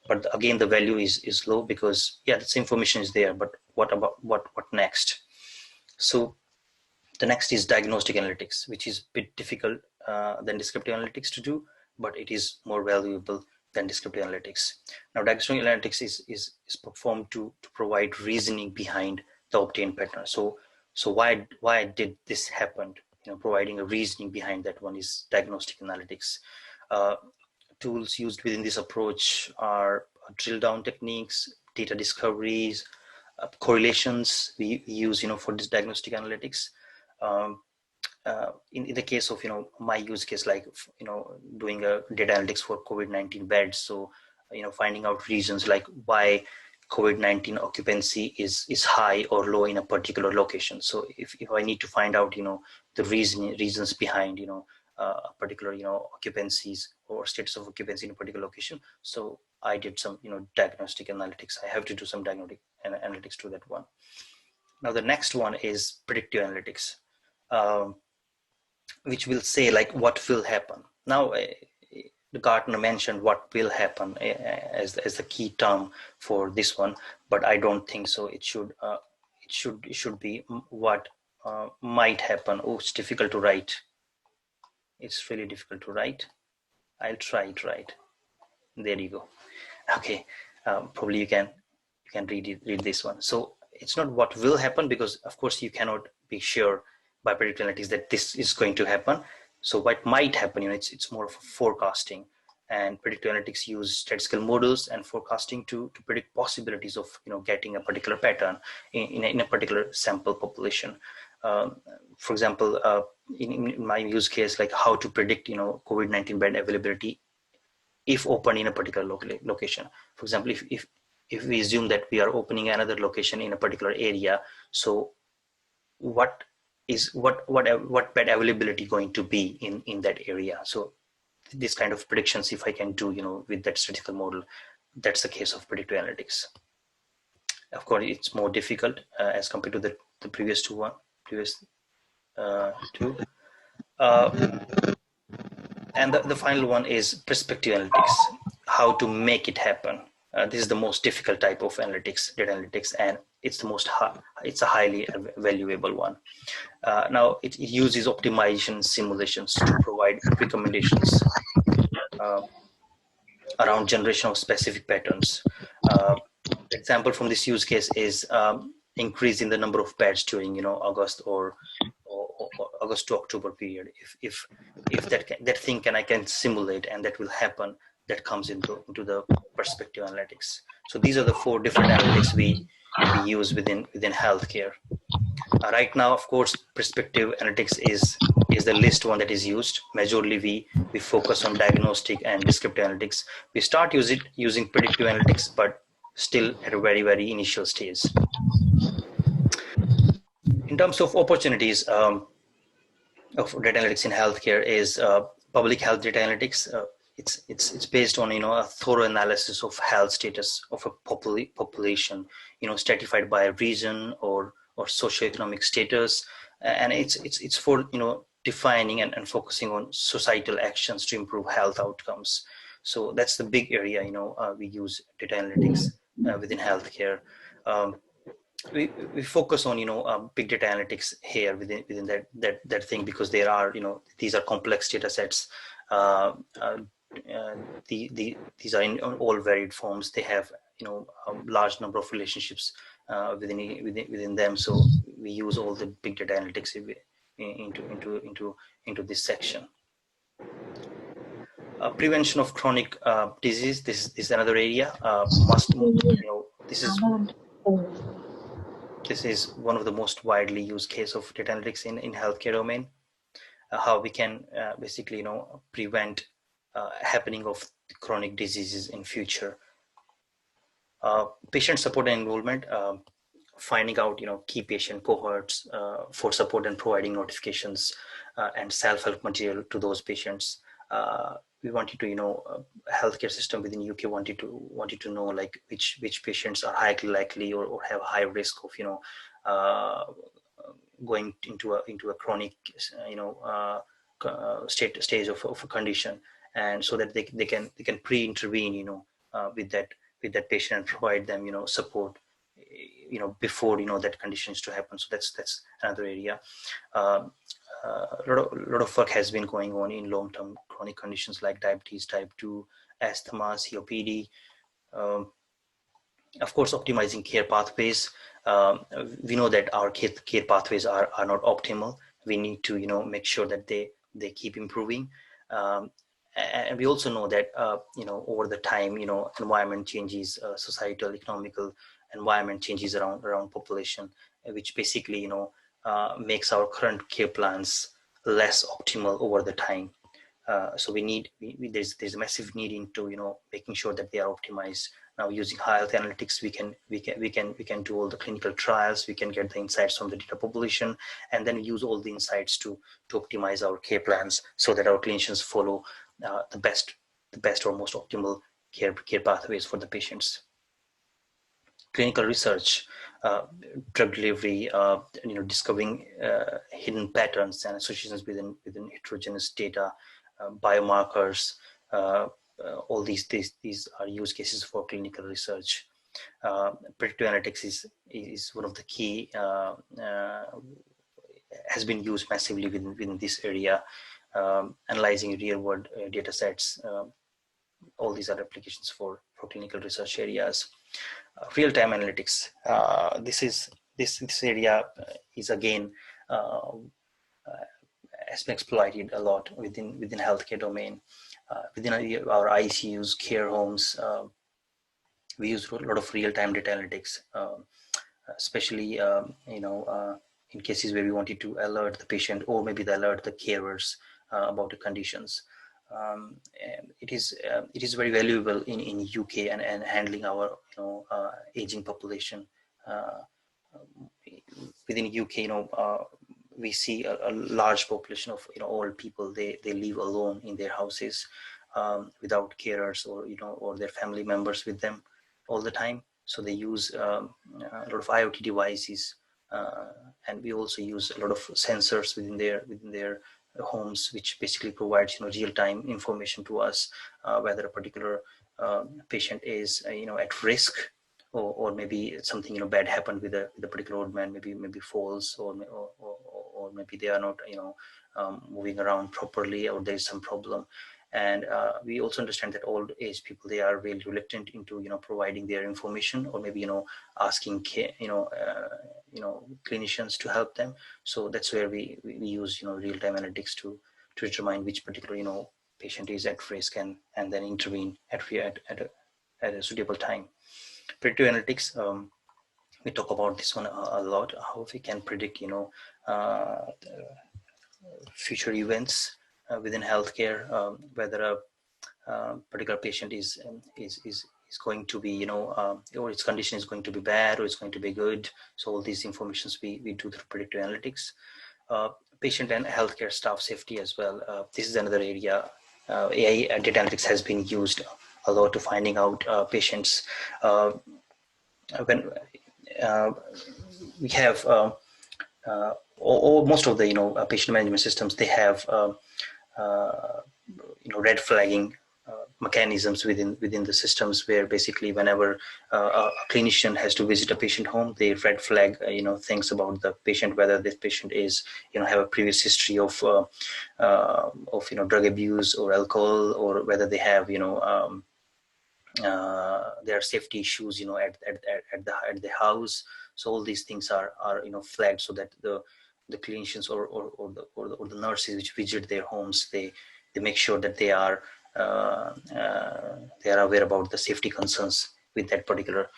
But again, the value is low because this information is there, but what about what next? So the next is diagnostic analytics, which is a bit difficult than descriptive analytics to do, but it is more valuable than descriptive analytics. Now, diagnostic analytics is performed to provide reasoning behind the obtained pattern. So why did this happen? Providing a reasoning behind that one is diagnostic analytics. Tools used within this approach are drill down techniques, data discoveries, correlations we use for this diagnostic analytics. In the case of my use case, like doing a data analytics for COVID-19 beds, so finding out reasons like why COVID-19 occupancy is high or low in a particular location. So if I need to find out the reasons behind a particular occupancies or status of occupancy in a particular location, so I did some diagnostic analytics. I have to do some diagnostic analytics to that one. Now the next one is predictive analytics, which will say like what will happen. Now Gartner mentioned what will happen as the key term for this one, but I don't think so. It should be what might happen. Oh, it's difficult to write. It's really difficult to write. I'll try it right. There you go. Okay, probably you can read this one. So it's not what will happen, because of course you cannot be sure by predictive analytics that this is going to happen. So what might happen, it's more of a forecasting, and predictive analytics use statistical models and forecasting to predict possibilities of getting a particular pattern in a particular sample population. For example, in my use case, like how to predict COVID-19 bed availability if open in a particular location. For example, if we assume that we are opening another location in a particular area, so what bed availability going to be in that area? So this kind of predictions, if I can do with that statistical model, that's the case of predictive analytics. Of course, it's more difficult as compared to the previous two. And the final one is perspective analytics, how to make it happen. This is the most difficult type of analytics, data analytics, and it's a highly valuable one. Now it uses optimization simulations to provide recommendations around generation of specific patterns. Example from this use case is increasing the number of beds during August or August to October period. If that thing I can simulate and that will happen, that comes into the perspective analytics. So these are the 4 different analytics we use within healthcare. Right now, of course, perspective analytics is the least one that is used. Majorly we focus on diagnostic and descriptive analytics. We start using predictive analytics, but still at a very, very initial stage. In terms of opportunities of data analytics in healthcare is public health data analytics. It's based on a thorough analysis of health status of a population, stratified by a region or socioeconomic status, and it's for defining and focusing on societal actions to improve health outcomes. So that's the big area we use data analytics within healthcare. We focus on big data analytics here within that thing, because there are these are complex data sets. These are in all varied forms. They have a large number of relationships within them. So we use all the big data analytics into this section. Prevention of chronic disease. This is another area. This is one of the most widely used case of data analytics in healthcare domain. How we can basically prevent happening of chronic diseases in future. Patient support and enrollment, finding out key patient cohorts for support and providing notifications and self-help material to those patients. We wanted to healthcare system within UK wanted to know like which patients are highly likely or have high risk of going into a chronic, stage of a condition, and so that they can pre-intervene, with that patient and provide them, support, before that condition is to happen. So that's another area. A lot of work has been going on in long-term chronic conditions like diabetes type 2, asthma, COPD. Um, of course, optimizing care pathways. We know that our care pathways are not optimal. We need to make sure that they keep improving. And we also know that over the time, environment changes, societal, economical environment changes around population, which basically makes our current care plans less optimal over the time. So there's a massive need into making sure that they are optimized. Now, using high health analytics, we can do all the clinical trials. We can get the insights from the data population, and then use all the insights to optimize our care plans so that our clinicians follow the best or most optimal care pathways for the patients. Clinical research, drug delivery, discovering hidden patterns and associations within heterogeneous data, biomarkers. All these are use cases for clinical research. Predictive analytics is one of the key, has been used massively within this area, analyzing real world data sets. All these are applications for clinical research areas. Real-time analytics. This area is again has been exploited a lot within healthcare domain. Within our ICUs, care homes, we use a lot of real-time data analytics, especially in cases where we wanted to alert the patient or maybe alert the carers about the conditions. It is very valuable in UK and handling our aging population. Within UK, we see a large population of old people. They live alone in their houses, without carers or their family members with them all the time. So they use a lot of IoT devices, and we also use a lot of sensors within their homes, which basically provides real-time information to us, whether a particular patient is at risk, or maybe something bad happened with a particular old man, maybe falls, or maybe they are not moving around properly, or there is some problem. And we also understand that old age people, they are really reluctant into providing their information, or maybe asking clinicians to help them. So that's where we use real-time analytics to determine which particular patient is at risk, and then intervene at a suitable time. Predictive analytics, we talk about this one a lot, how we can predict future events within healthcare, whether a particular patient is going to be or its condition is going to be bad or it's going to be good. So all these informations we do through predictive analytics. Patient and healthcare staff safety as well. This is another area. AI data analytics has been used a lot to finding out patients. When we have most of the patient management systems, they have red flagging mechanisms within the systems, where basically whenever a clinician has to visit a patient home, they red flag things about the patient, whether this patient is have a previous history of drug abuse or alcohol, or whether they have there are safety issues at the house. So all these things are flagged, so that the clinicians or the nurses which visit their homes, they make sure that they are aware about the safety concerns with that particular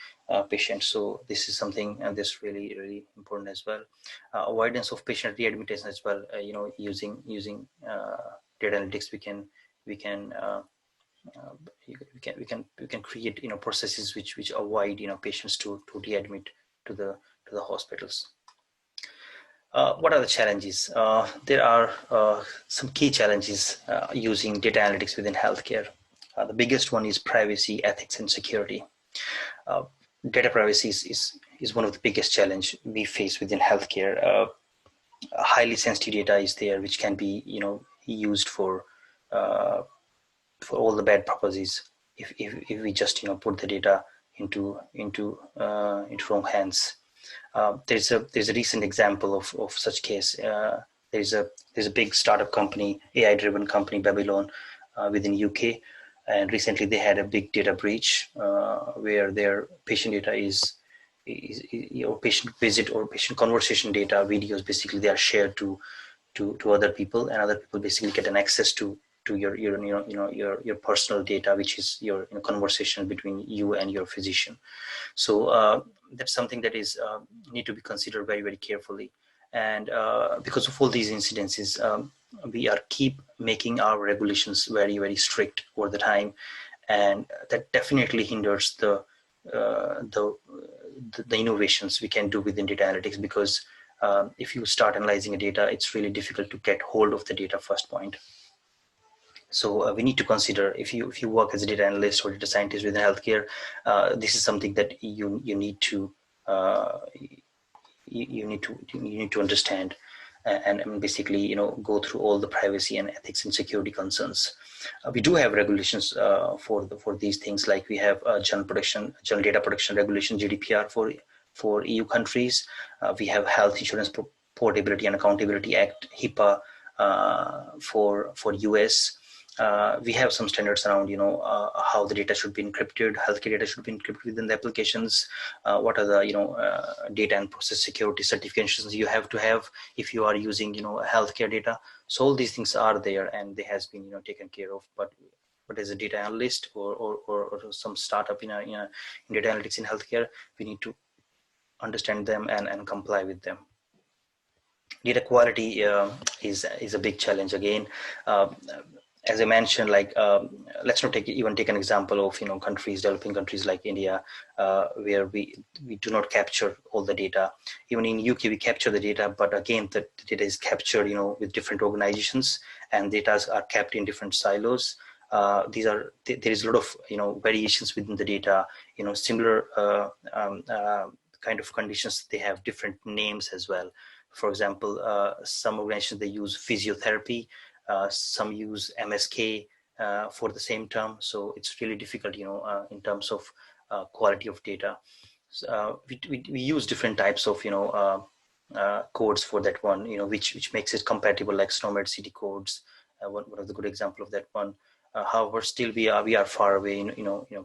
patient. So this is something that's really important as well. Avoidance of patient readmission as well. Using data analytics, we can create processes which avoid patients to readmit to the hospitals. What are the challenges? There are some key challenges using data analytics within healthcare. The biggest one is privacy, ethics, and security. Data privacy is one of the biggest challenge we face within healthcare. Highly sensitive data is there, which can be used uh, for all the bad purposes if we just put the data into wrong hands. There's a recent example of such case. There's a big startup company, AI driven company, Babylon, within UK, and recently they had a big data breach where their patient data or patient visit or patient conversation data videos, basically they are shared to other people, and other people basically get an access to your personal data, which is your conversation between you and your physician. So that's something that is need to be considered very, very carefully. And because of all these incidences, we are keep making our regulations very, very strict over the time, and that definitely hinders uh, the the innovations we can do within data analytics, because if you start analyzing a data, it's really difficult to get hold of the data first point. So we need to consider, if you work as a data analyst or data scientist within healthcare, this is something that you need to you need to understand, and basically go through all the privacy and ethics and security concerns. We do have regulations for these things, like we have general data protection regulation, GDPR, for EU countries. We have Health Insurance Portability and Accountability Act, HIPAA, for US. We have some standards around how the data should be encrypted, healthcare data should be encrypted within the applications. What are the data and process security certifications you have to have if you are using healthcare data. So all these things are there, and they has been taken care of. But as a data analyst or some startup in data analytics in healthcare, we need to understand them and comply with them. Data quality is a big challenge again. Uh, as I mentioned, like let's not take an example of countries, developing countries like India, where we do not capture all the data. Even in UK, we capture the data, but again, the data is captured with different organizations, and data are kept in different silos. There is a lot of variations within the data. Similar kind of conditions, they have different names as well. For example, some organizations, they use physiotherapy, some use MSK for the same term. So it's really difficult, in terms of quality of data. So, we use different types of codes for that one, which makes it compatible, like SNOMED city codes. One of the good example of that one. However, still we are far away in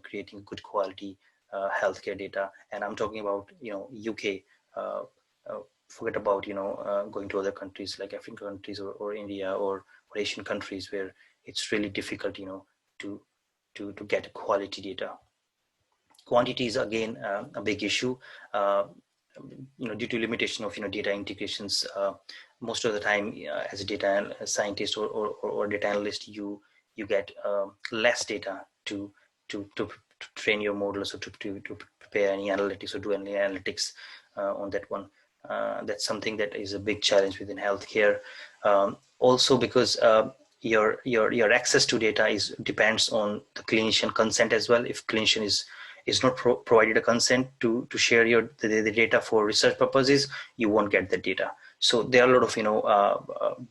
creating good quality healthcare data. And I'm talking about UK. Forget about going to other countries like African countries or India or Asian countries, where it's really difficult to get quality data. Quantity is again a big issue. Due to limitation of data integrations, most of the time as a data scientist or data analyst, you get less data to train your models, or to prepare any analytics or do any analytics on that one. That's something that is a big challenge within healthcare. Also, because your access to data depends on the clinician consent as well. If clinician is not provided a consent to share the data for research purposes, you won't get the data. So there are a lot of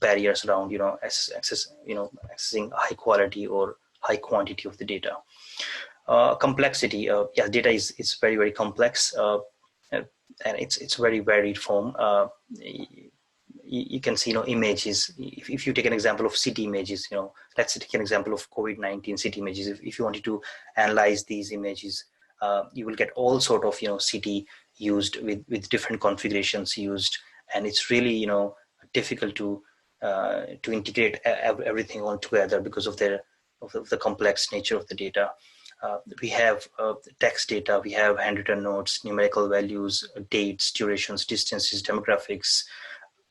barriers around accessing high quality or high quantity of the data. Complexity, data is very, very complex, and it's very varied form. You can see images. If you take an example of CT images, let's take an example of COVID-19 CT images. If you wanted to analyze these images, you will get all sort of CT used with different configurations used, and it's really difficult to integrate everything all together because of the complex nature of the data. We have text data, we have handwritten notes, numerical values, dates, durations, distances, demographics,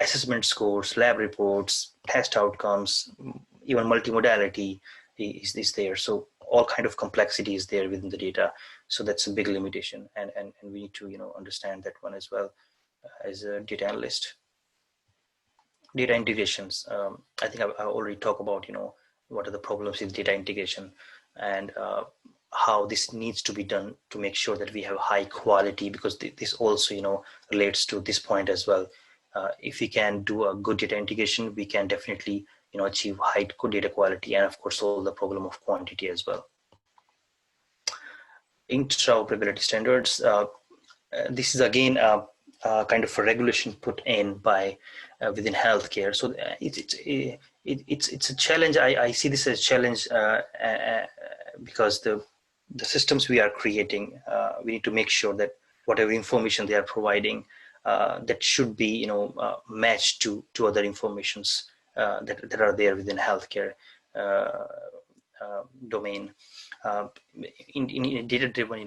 assessment scores, lab reports, test outcomes, even multimodality is there. So all kind of complexity is there within the data. So that's a big limitation, and we need to understand that one as well as a data analyst. Data integrations. I think I already talked about what are the problems with data integration, and how this needs to be done to make sure that we have high quality, because this also relates to this point as well. If we can do a good data integration, we can definitely achieve high good data quality, and of course solve the problem of quantity as well. Interoperability standards. This is again kind of a regulation put in by within healthcare. So it's a challenge. I see this as a challenge because the systems we are creating, we need to make sure that whatever information they are providing, that should be matched to other informations that are there within healthcare domain. In a data-driven,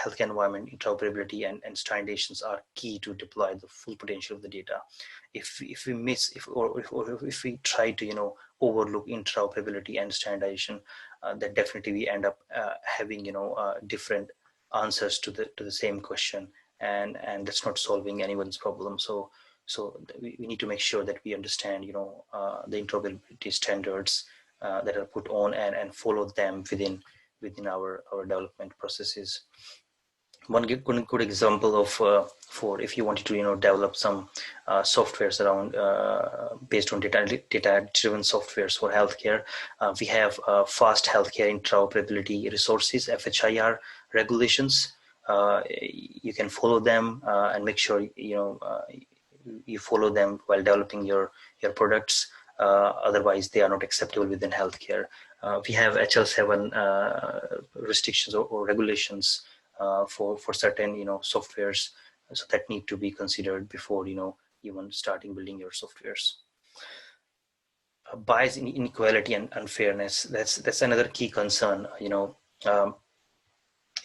healthcare environment, interoperability and standardizations are key to deploy the full potential of the data. If we miss, if we try to overlook interoperability and standardization, then definitely we end up having different answers to the same question, and that's not solving anyone's problem. So we need to make sure that we understand the interoperability standards that are put on, and follow them within our development processes. One good example of for if you wanted to develop some softwares around based on data-driven softwares for healthcare, we have fast healthcare interoperability resources, FHIR regulations. You can follow them and make sure you follow them while developing your products. Otherwise, they are not acceptable within healthcare. We have HL7 restrictions or regulations for certain softwares, so that need to be considered before even starting building your softwares. Bias, inequality, and unfairness. That's another key concern. You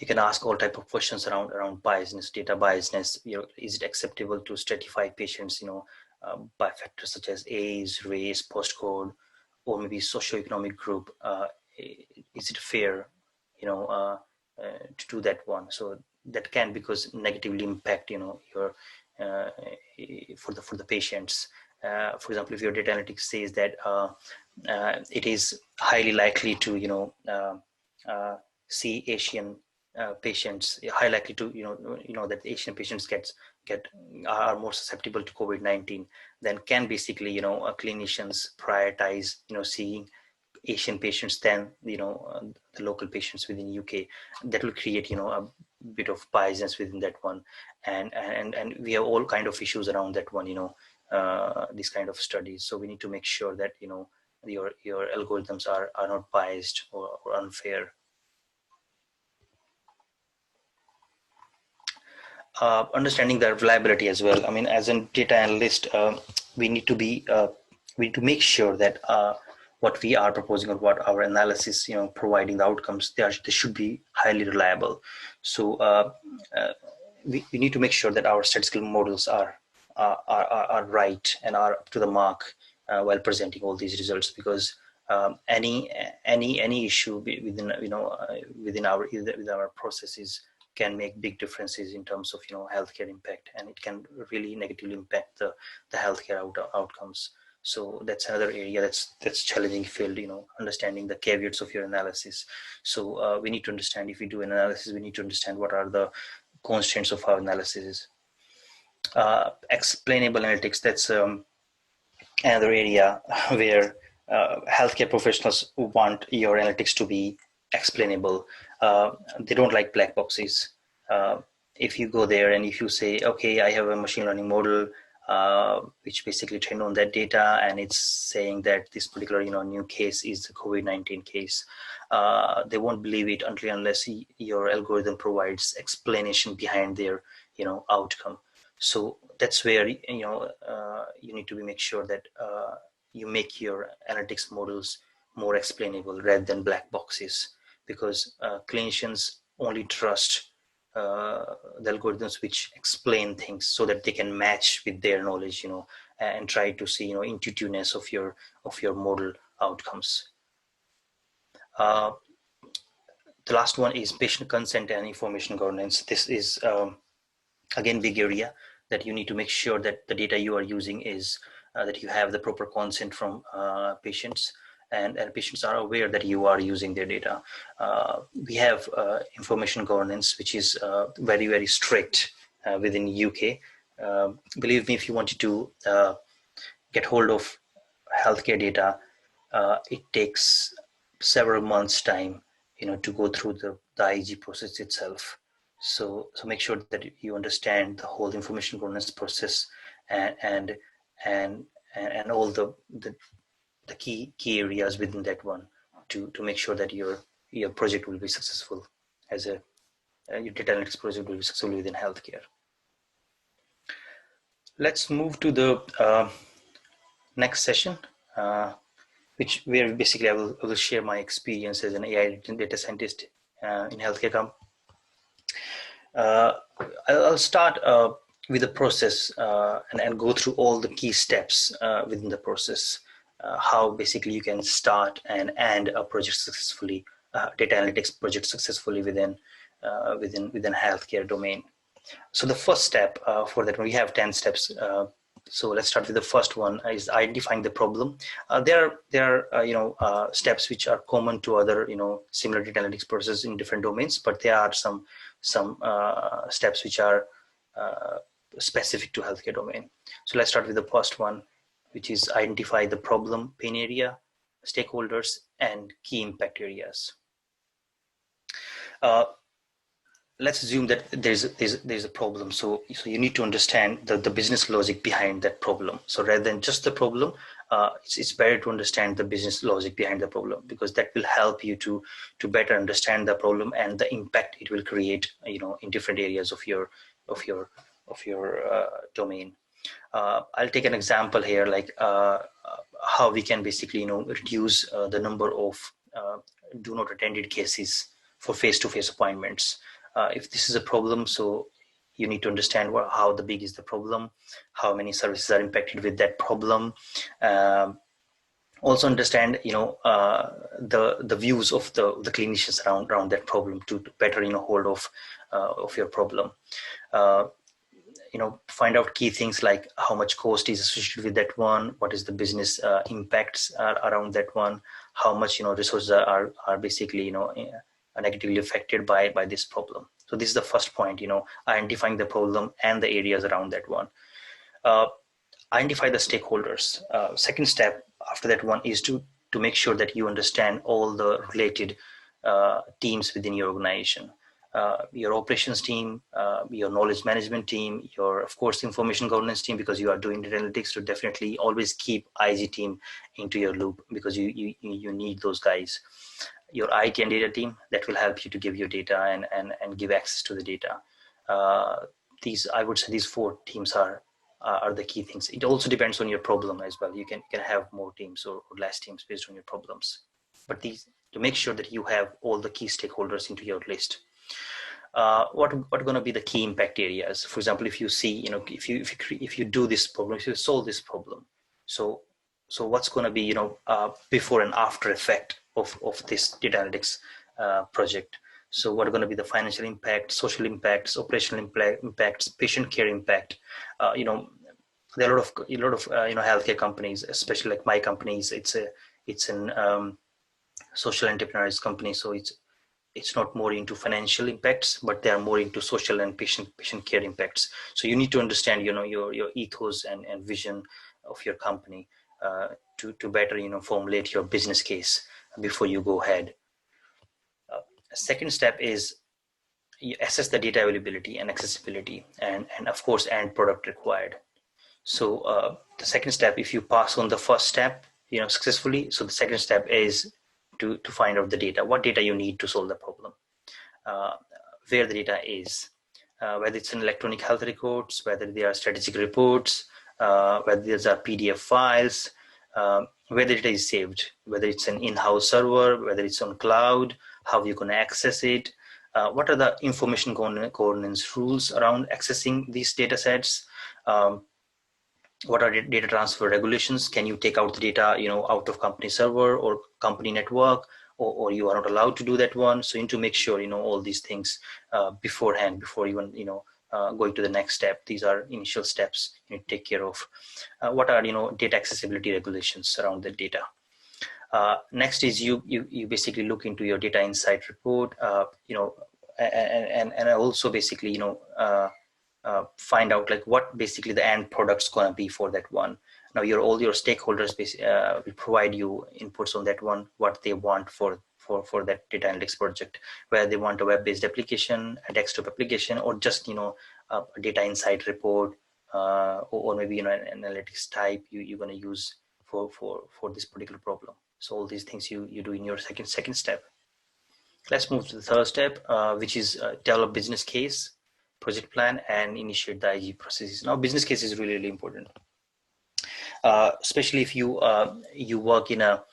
can ask all type of questions around biasness, data biasness. Is it acceptable to stratify patients by factors such as age, race, postcode, or maybe socioeconomic group? Is it fair to do that one? So that can because negatively impact your for the patients. For example, if your data analytics says that it is highly likely to see Asian patients, high likely to that Asian patients are more susceptible to COVID-19, then can basically clinicians prioritize seeing Asian patients than the local patients within UK. That will create a bit of biasness within that one, and we have all kind of issues around that one. These kind of studies. So we need to make sure that your algorithms are not biased or unfair. Understanding the reliability as well. I mean, as a data analyst, we need to make sure that what we are proposing or what our analysis, providing the outcomes, they should be highly reliable. So we need to make sure that our statistical models are right and are up to the mark while presenting all these results, because any issue within our processes can make big differences in terms of healthcare impact, and it can really negatively impact the healthcare outcomes. So that's another area that's challenging field, understanding the caveats of your analysis. So we need to understand, if we do an analysis, we need to understand what are the constraints of our analysis. Explainable analytics, that's another area where healthcare professionals want your analytics to be explainable. They don't like black boxes. If you go there and if you say, okay, I have a machine learning model which basically trained on that data, and it's saying that this particular new case is the COVID-19 case, they won't believe it unless your algorithm provides explanation behind their outcome. So that's where you need to make sure that you make your analytics models more explainable rather than black boxes, because clinicians only trust the algorithms which explain things so that they can match with their knowledge, and try to see intuitiveness of your model outcomes. The last one is patient consent and information governance. This is again big area that you need to make sure that the data you are using is that you have the proper consent from patients, and patients are aware that you are using their data. We have information governance, which is very, very strict within UK. Believe me, if you wanted to get hold of healthcare data, it takes several months' time, to go through the IG process itself. So make sure that you understand the whole information governance process and all the key areas within that one to make sure that your project will be successful as your data analytics project will be successful within healthcare. Let's move to the next session, where basically I will share my experience as an AI data scientist in healthcare. I'll start with the process and go through all the key steps within the process. How basically you can start and end a project successfully, data analytics project successfully within healthcare domain. So the first step for that, we have 10 steps. So let's start with the first one, is identifying the problem. There are steps which are common to other similar data analytics processes in different domains, but there are some steps which are specific to healthcare domain. So let's start with the first one, which is identify the problem, pain area, stakeholders, and key impact areas. Let's assume that there's a problem. So you need to understand the business logic behind that problem. So rather than just the problem, it's better to understand the business logic behind the problem, because that will help you to better understand the problem and the impact it will create, in different areas of your domain. I'll take an example here, like how we can basically reduce the number of do not attended cases for face-to-face appointments. If this is a problem, so you need to understand how big is the problem, how many services are impacted with that problem. Also understand, the views of the clinicians around that problem to better, hold of your problem. Find out key things like how much cost is associated with that one, what is the business impacts around that one, how much resources are basically negatively affected by this problem. So this is the first point, identifying the problem and the areas around that one. Identify the stakeholders. Second step after that one is to make sure that you understand all the related teams within your organization. Your operations team, your knowledge management team, your, of course, information governance team, because you are doing data analytics, so definitely always keep IG team into your loop, because you need those guys. Your IT and data team, that will help you to give your data and give access to the data. I would say these four teams are the key things. It also depends on your problem as well. You can have more teams or less teams based on your problems. But to make sure that you have all the key stakeholders into your list. What are going to be the key impact areas? For example, if you see, if you do this problem, if you solve this problem, so what's going to be, before and after effect of this data analytics project? So what are going to be the financial impact, social impacts, operational impacts, patient care impact? There are a lot of healthcare companies, especially like my companies. It's an social enterprise company, so it's not more into financial impacts, but they are more into social and patient care impacts. So you need to understand, your ethos and vision of your company to better, formulate your business case before you go ahead. Second step is you assess the data availability and accessibility, and of course, end product required. So the second step, if you pass on the first step, successfully, so the second step is to find out the data, what data you need to solve the problem, where the data is, whether it's in electronic health records, whether they are strategic reports, whether these are PDF files, where the data is saved, whether it's an in-house server, whether it's on cloud, how you can access it, what are the information governance rules around accessing these data sets, what are data transfer regulations? Can you take out the data, out of company server or company network, or you are not allowed to do that one? So you need to make sure, all these things beforehand, before even, going to the next step. These are initial steps you need to take care of. What are, data accessibility regulations around the data? Next is you basically look into your data insight report, and also basically find out like what basically the end product's gonna be for that one. Now all your stakeholders will provide you inputs on that one, what they want for that data analytics project, whether they want a web-based application, a desktop application, or just a data insight report, or maybe an analytics type you're going to use for this particular problem. So all these things you do in your second step. Let's move to the third step, which is develop business case, project plan, and initiate the IG processes. Now, business case is really, really important, especially if you work in a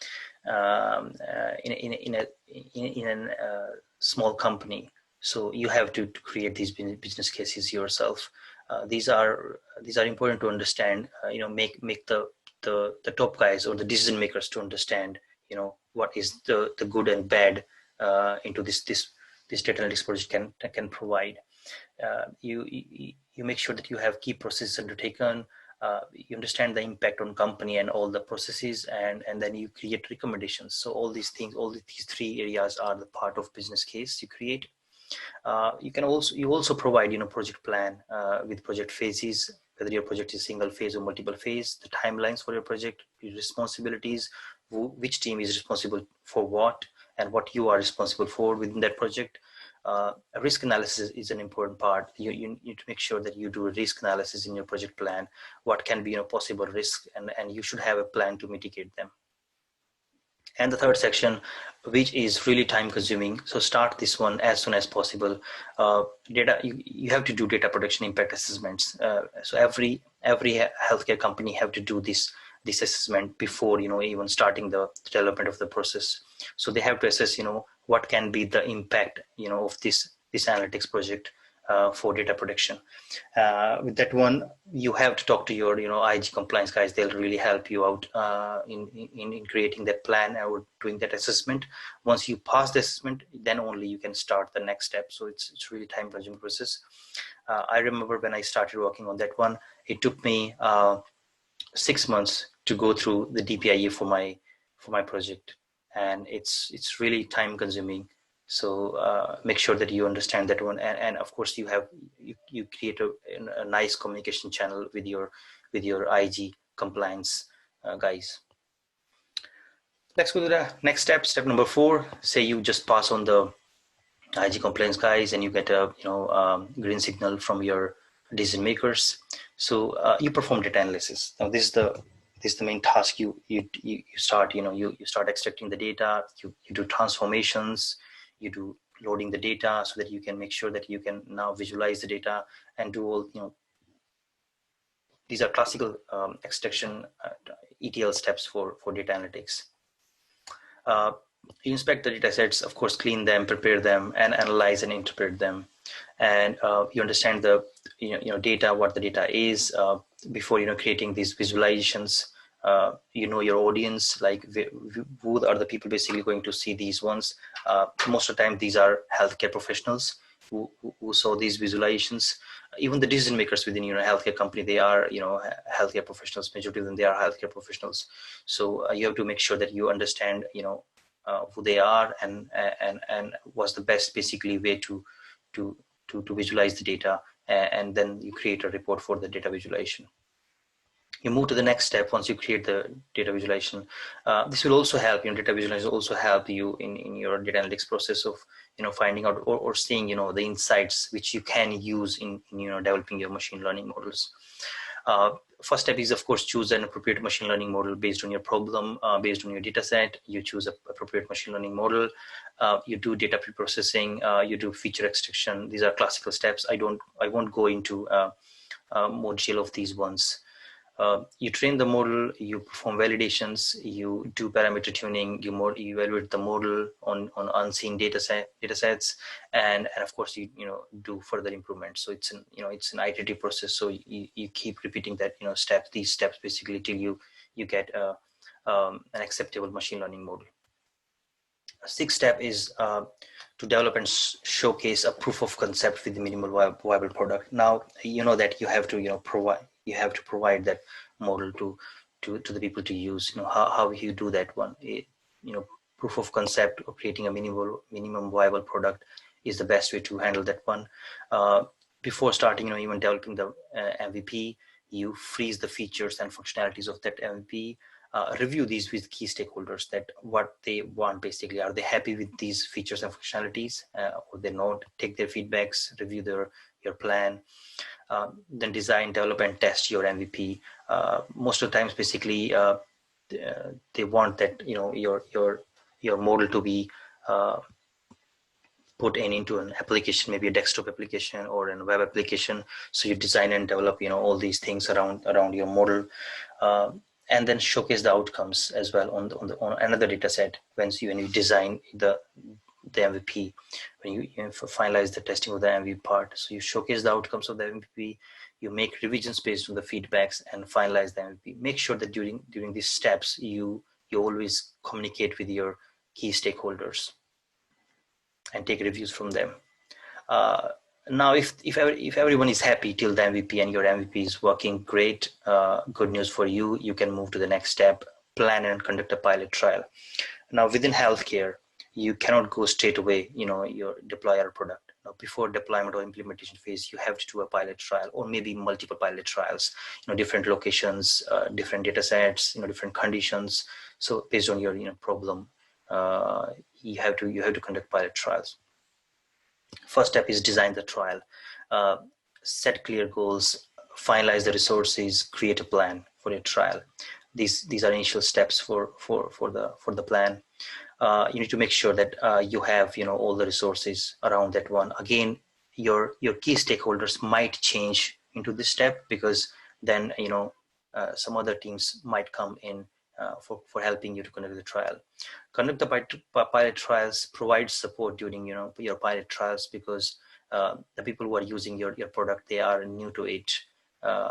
small company. So you have to create these business cases yourself. These are important to understand. Make the top guys or the decision makers to understand. What is the good and bad into this data analytics project can provide. You make sure that you have key processes undertaken. You understand the impact on company and all the processes, and then you create recommendations. So all these things, all these three areas are the part of business case you create. You also provide project plan with project phases, whether your project is single phase or multiple phase, the timelines for your project, your responsibilities, which team is responsible for what, and what you are responsible for within that project. Risk analysis is an important part. You need to make sure that you do a risk analysis in your project plan. What can be possible risk, and you should have a plan to mitigate them. And the third section, which is really time consuming, so start this one as soon as possible. You have to do data protection impact assessments. So every healthcare company have to do this assessment before even starting the development of the process. So they have to assess what can be the impact of this analytics project for data protection. With that one, you have to talk to your IG compliance guys. They'll really help you out in creating that plan or doing that assessment. Once you pass the assessment, then only you can start the next step. So it's really time consuming process. I remember when I started working on that one, it took me 6 months to go through the DPIA for my project, and it's really time consuming. So make sure that you understand that one, and of course you create a nice communication channel with your IG compliance guys. Let's go to the next step number 4. Say you just pass on the IG compliance guys and you get a green signal from your decision makers. So you perform data analysis. Now this is the main task. You start you start extracting the data. You do transformations. You do loading the data so that you can make sure that you can now visualize the data and do all these are classical extraction ETL steps for data analytics. You inspect the data sets, of course, clean them, prepare them, and analyze and interpret them. And you understand the data, what the data is before creating these visualizations. Your audience, like who are the people basically going to see these ones. Most of the time these are healthcare professionals who saw these visualizations. Even the decision makers within healthcare company, they are healthcare professionals. Majority of them, they are healthcare professionals. So you have to make sure that you understand who they are and what's the best basically way to visualize the data, and then you create a report for the data visualization. You move to the next step once you create the data visualization. This will also help data visualization will also help you in your data analytics process of finding out or seeing the insights which you can use in developing your machine learning models. First step is, of course, choose an appropriate machine learning model based on your problem, based on your data set. You choose an appropriate machine learning model. You do data pre-processing. You do feature extraction. These are classical steps. I won't go into more detail of these ones. You train the model, you perform validations, you do parameter tuning, you evaluate the model on unseen data sets, and of course you do further improvements. So it's an iterative process. So you keep repeating that these steps basically till you get an acceptable machine learning model. Sixth step is to develop and showcase a proof of concept with the minimal viable product. Now that you have to provide that model to the people to use. How you do that one. proof of concept or creating a minimum viable product is the best way to handle that one. Before starting, even developing the MVP, you freeze the features and functionalities of that MVP. Review these with key stakeholders, that what they want basically. Are they happy with these features and functionalities, or they not? Take their feedbacks, review your plan. Then design, develop, and test your MVP. Most of the times, basically, they want that your model to be put into an application, maybe a desktop application or a web application. So you design and develop all these things around your model, and then showcase the outcomes as well on another data set when you design the MVP. When you finalize the testing of the MVP part, so you showcase the outcomes of the MVP, you make revisions based on the feedbacks, and finalize the MVP. Make sure that during these steps you always communicate with your key stakeholders and take reviews from them. Now, if everyone is happy till the MVP and your MVP is working great, good news for you. You can move to the next step: plan and conduct a pilot trial. Now, within healthcare, you cannot go straight away, you deploy our product. Now, before deployment or implementation phase, you have to do a pilot trial, or maybe multiple pilot trials, different locations, different data sets, different conditions. So based on your problem, you have to conduct pilot trials. First step is design the trial, set clear goals, finalize the resources, create a plan for your trial. These are initial steps for the plan. You need to make sure that you have all the resources around that one. Again, your key stakeholders might change into this step, because then some other teams might come in for helping you to conduct the trial. Conduct the pilot trials, provide support during your pilot trials, because the people who are using your product, they are new to it.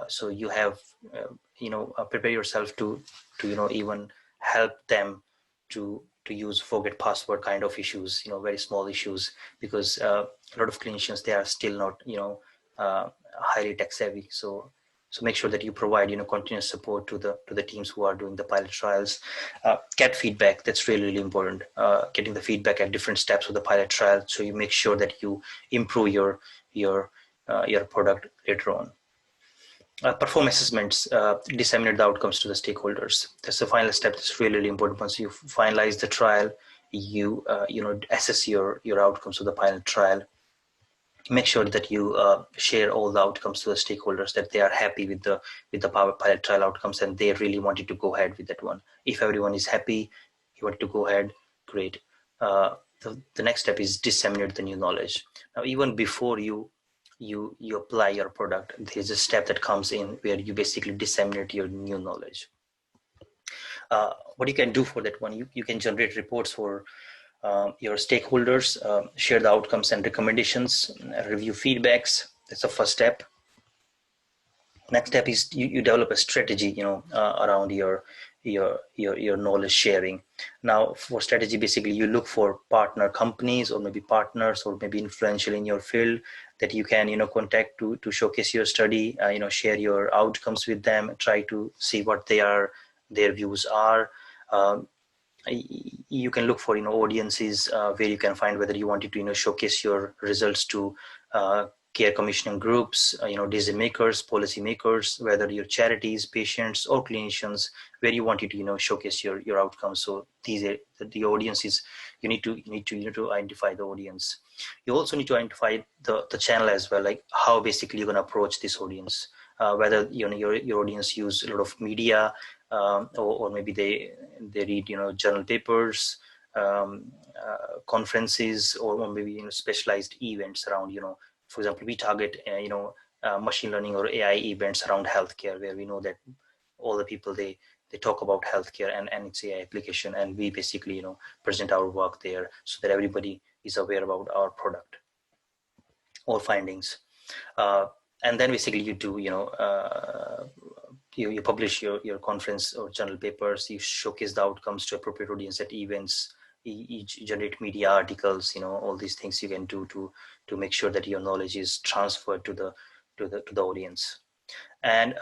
So you have prepare yourself to even help them to use forget password kind of issues, very small issues, because a lot of clinicians, they are still not highly tech savvy. So make sure that you provide continuous support to the teams who are doing the pilot trials. Get feedback. That's really important. Getting the feedback at different steps of the pilot trial, so you make sure that you improve your product later on. Perform assessments, disseminate the outcomes to the stakeholders. That's the final step. That's really important. Once you finalize the trial, you assess your outcomes of the pilot trial. Make sure that you share all the outcomes to the stakeholders, that they are happy with the pilot trial outcomes, and they really wanted to go ahead with that one. If everyone is happy, you want to go ahead, great. The next step is disseminate the new knowledge. Now, even before you apply your product, there's a step that comes in where you basically disseminate your new knowledge. What you can do for that one, you can generate reports for your stakeholders, share the outcomes and recommendations, review feedbacks. That's the first step. Next step is you develop a strategy, around your knowledge sharing. Now, for strategy, basically you look for partner companies, or maybe partners, or maybe influential in your field, that you can contact to showcase your study, share your outcomes with them, try to see what their views are. You can look for audiences where you can find whether you wanted to showcase your results to care commissioning groups, decision makers, policy makers, whether your charities, patients, or clinicians, where you wanted to showcase your outcomes. So these are the audiences. You need to identify the audience. You also need to identify the channel as well, like how basically you're going to approach this audience. Whether your audience use a lot of media, or maybe they read journal papers, conferences, or maybe specialized events around. For example, we target machine learning or AI events around healthcare, where we know that all the people they talk about healthcare and its AI application, and we basically present our work there so that everybody is aware about our product or findings. And then basically you do you publish your conference or journal papers. You showcase the outcomes to appropriate audience at events. You generate media articles. All these things you can do to make sure that your knowledge is transferred to the audience. And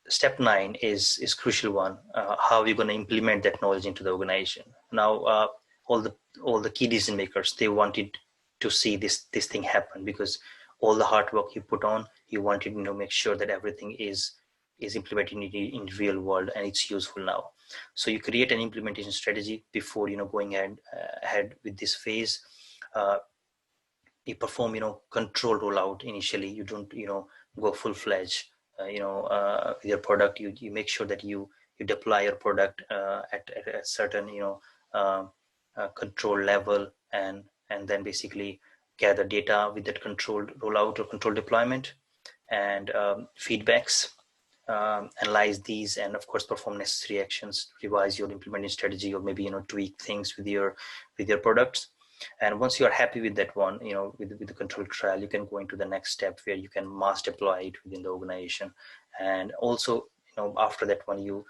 step 9 is crucial one. How are you going to implement that knowledge into the organization? Now, all the key decision makers, they wanted to see this thing happen, because all the hard work you put on, you wanted to make sure that everything is implemented in the real world and it's useful now. So you create an implementation strategy before going ahead with this phase. You perform control rollout initially. You don't go full-fledged with your product. You make sure that you deploy your product at a certain control level, and then basically gather data with that controlled rollout or control deployment, and feedbacks, analyze these, and of course perform necessary actions, revise your implementing strategy, or maybe tweak things with your products. And once you are happy with that one, with the control trial, you can go into the next step where you can mass deploy it within the organization. And also, after that one, you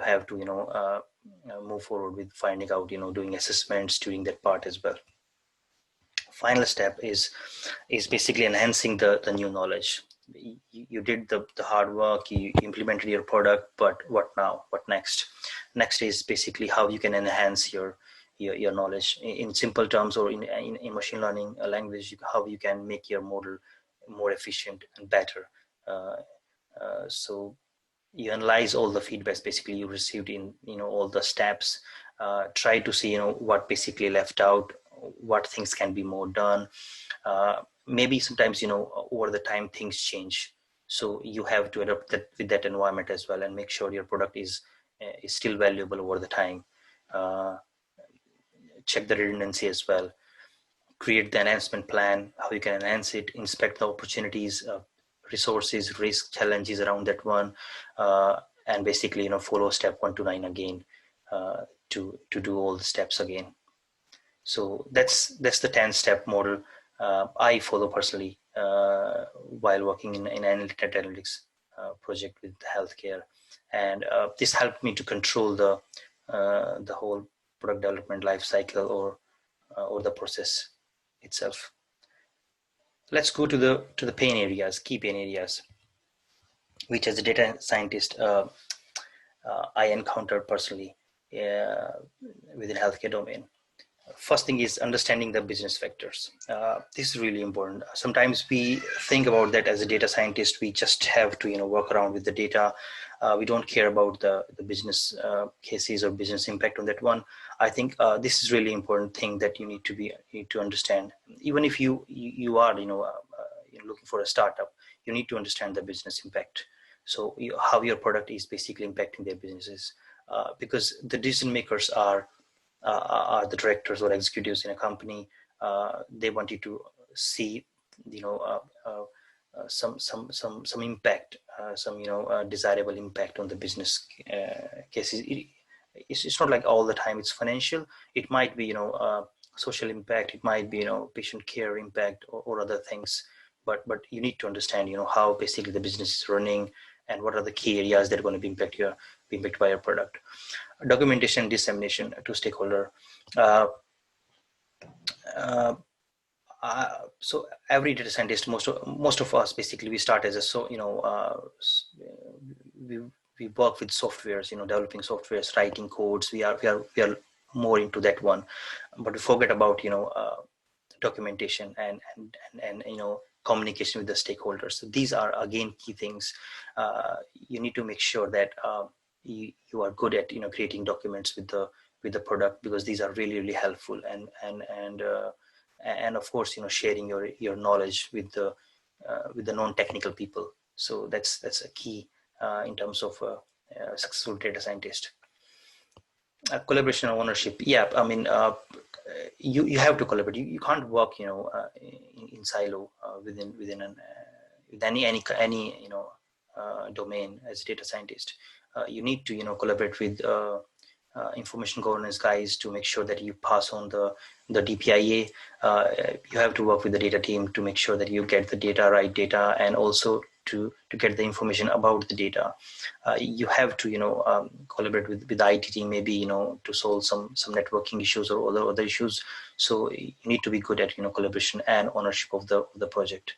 have to move forward with finding out, doing assessments during that part as well. Final step is basically enhancing the new knowledge. You did the hard work, you implemented your product, but what now? What next? Next is basically how you can enhance your knowledge in simple terms, or in machine learning language, how you can make your model more efficient and better. So you analyze all the feedbacks basically you received in all the steps, try to see what basically left out, what things can be more done. Maybe sometimes over the time things change, so you have to adapt that with that environment as well, and make sure your product is still valuable over the time. Check the redundancy as well, create the enhancement plan, how you can enhance it, inspect the opportunities, resources, risk, challenges around that one, and basically follow step 1 to 9 again, to do all the steps again. So that's the 10-step model I follow personally while working in analytics project with healthcare, and this helped me to control the whole product development life cycle, or the process itself. Let's go to the key pain areas, which as a data scientist I encountered personally within healthcare domain. First thing is understanding the business factors. This is really important. Sometimes we think about that as a data scientist, we just have to work around with the data. We don't care about the business cases or business impact on that one. I think this is really important thing that you need to understand. Even if you are looking for a startup, you need to understand the business impact. So how your product is basically impacting their businesses, because the decision makers are the directors or executives in a company. They want you to see some impact, some desirable impact on the business cases. It's not like all the time it's financial. It might be social impact, it might be patient care impact, or other things, but you need to understand how basically the business is running, and what are the key areas that are going to be impacted by your product. Documentation, dissemination to stakeholder. So every data scientist, most of us basically, we start as we work with softwares, developing softwares, writing codes. We are more into that one, but we forget about documentation and communication with the stakeholders. So these are again key things. You need to make sure that you are good at creating documents with the product, because these are really, really helpful, and of course sharing your knowledge with the non-technical people. So that's a key in terms of a successful data scientist. Collaboration and ownership. Yeah, I mean, you have to collaborate. You can't work in silo within any domain as a data scientist. You need to collaborate with information governance guys to make sure that you pass on the DPIA. You have to work with the data team to make sure that you get the right data, and also to get the information about the data. You have to collaborate with the IT team, maybe to solve some networking issues or other issues. So you need to be good at collaboration and ownership of the project.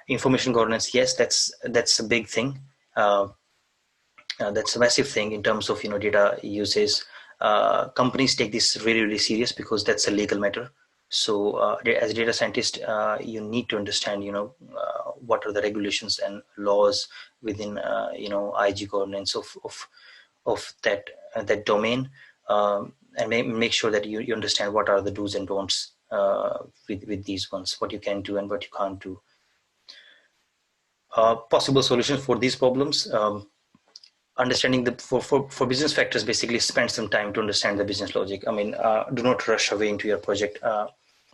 Information governance, yes, that's a big thing. That's a massive thing in terms of data uses. Companies take this really, really serious because that's a legal matter. So as a data scientist, you need to understand what are the regulations and laws within IG governance of that domain, and make sure that you understand what are the do's and don'ts with these ones, what you can do and what you can't do. Possible solutions for these problems. Understanding for business factors, basically spend some time to understand the business logic. I mean, do not rush away into your project.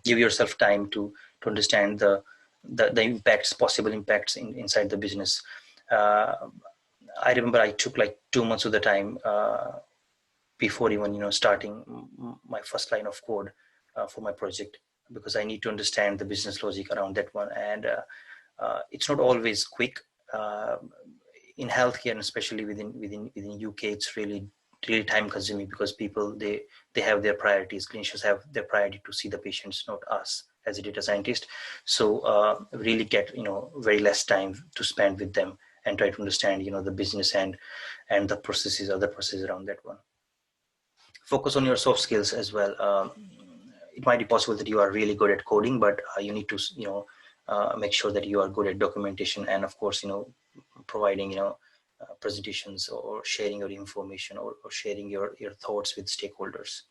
Give yourself time to understand the impacts, possible impacts inside the business. I remember I took like 2 months of the time before even starting my first line of code for my project, because I need to understand the business logic around that one. And it's not always quick. In healthcare, and especially within UK, it's really time consuming, because people they have their priorities. Clinicians have their priority to see the patients, not us as a data scientist. So really get very less time to spend with them and try to understand the business and the processes, other processes around that one. Focus on your soft skills as well. It might be possible that you are really good at coding, but you need to make sure that you are good at documentation, and of course providing presentations, or sharing your information, or sharing your thoughts with stakeholders.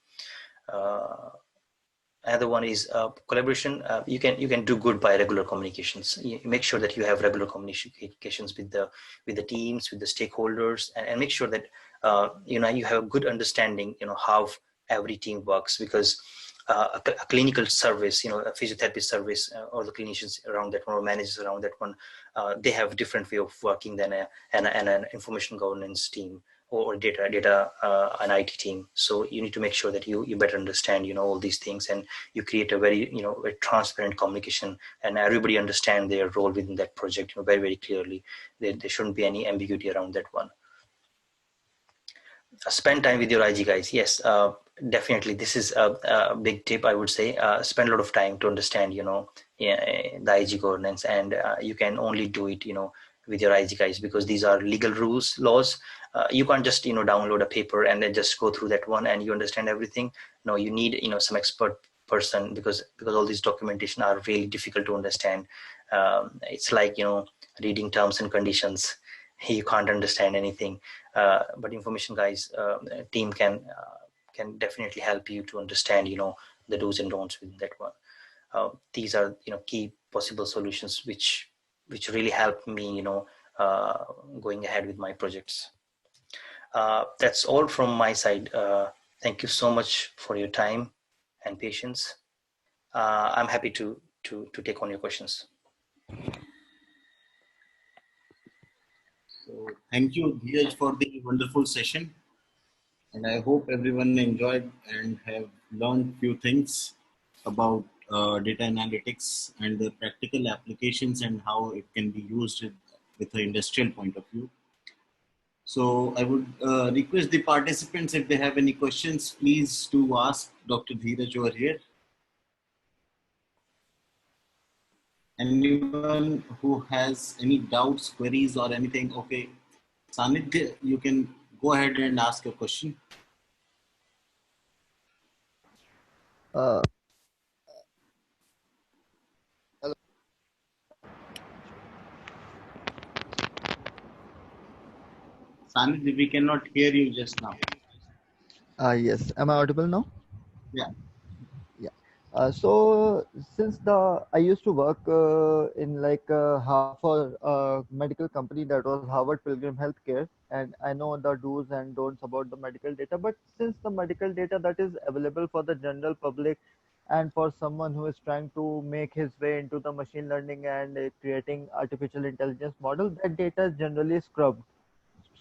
Another one is collaboration. You can do good by regular communications. You make sure that you have regular communications with the teams, with the stakeholders, and make sure that you have a good understanding how every team works, because a clinical service, a physiotherapy service, or the clinicians around that one, or managers around that one, they have different way of working than an information governance team, or data an IT team. So you need to make sure that you better understand all these things, and you create a very a transparent communication, and everybody understand their role within that project very, very clearly. There shouldn't be any ambiguity around that one. Spend time with your IG guys. Yes, definitely. This is a big tip, I would say. Spend a lot of time to understand, the IG governance, and you can only do it, with your IG guys, because these are legal laws. You can't just, download a paper and then just go through that one and you understand everything. No, you need, some expert person, because all these documentation are really difficult to understand. It's like, reading terms and conditions. You can't understand anything. But information guys team can definitely help you to understand the do's and don'ts within that one. These are key possible solutions which really help me going ahead with my projects. That's all from my side. Thank you so much for your time and patience. I'm happy to take on your questions. So thank you, Dheeraj, for the wonderful session. And I hope everyone enjoyed and have learned few things about data analytics and the practical applications and how it can be used with an industrial point of view. So I would request the participants, if they have any questions, please to ask Dr. Dheeraj over here. Anyone who has any doubts, queries, or anything, okay. Sanidhya, you can go ahead and ask your question. Hello. Sanidhya, we cannot hear you just now. Yes. Am I audible now? Yeah. Yeah. So since I used to work in like for a medical company that was Harvard Pilgrim Healthcare, and I know the do's and don'ts about the medical data. But since the medical data that is available for the general public and for someone who is trying to make his way into the machine learning and creating artificial intelligence model, that data is generally scrubbed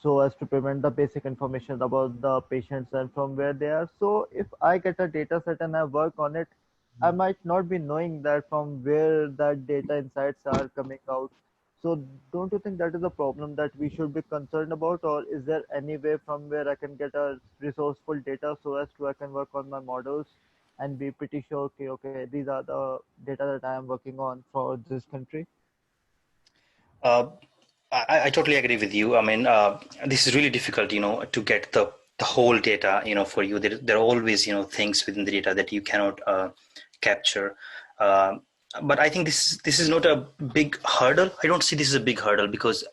so as to prevent the basic information about the patients and from where they are. So if I get a data set and I work on it, I might not be knowing that from where that data insights are coming out. So don't you think that is a problem that we should be concerned about, or is there any way from where I can get a resourceful data so as to I can work on my models and be pretty sure, okay, these are the data that I am working on for this country? I totally agree with you. I mean, this is really difficult, to get the whole data, for you. There are always, things within the data that you cannot capture. Um, but I think this is not a big hurdle. I don't see this as a big hurdle because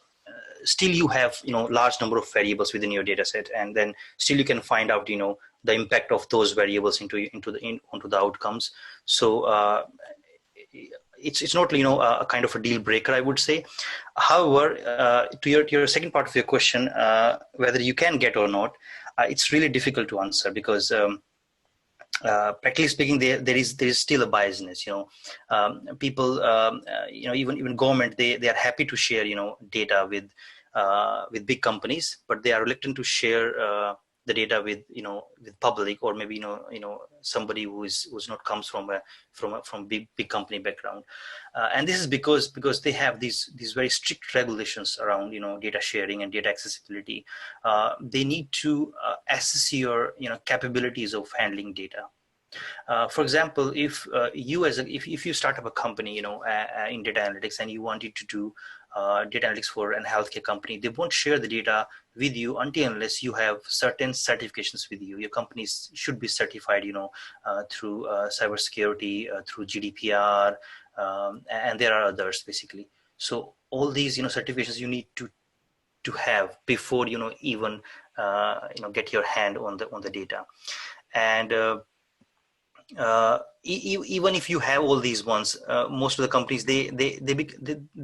still you have, large number of variables within your data set, and then still you can find out, the impact of those variables onto the outcomes. So it's not, a kind of a deal breaker, I would say. However, to your second part of your question, whether you can get or not, it's really difficult to answer because practically speaking, there is still a biasness. People, even government, they are happy to share, data with big companies, but they are reluctant to share the data with public, or maybe somebody who's not comes from big company background. And this is because they have these very strict regulations around data sharing and data accessibility. They need to assess your capabilities of handling data. For example, if if you start up a company, in data analytics, and you wanted to do data analytics for an healthcare company, they won't share the data with you until unless you have certain certifications with you. Your companies should be certified, through cybersecurity, through GDPR, and there are others basically. So all these, certifications you need to have before even get your hand on the data. And even if you have all these ones, most of the companies, they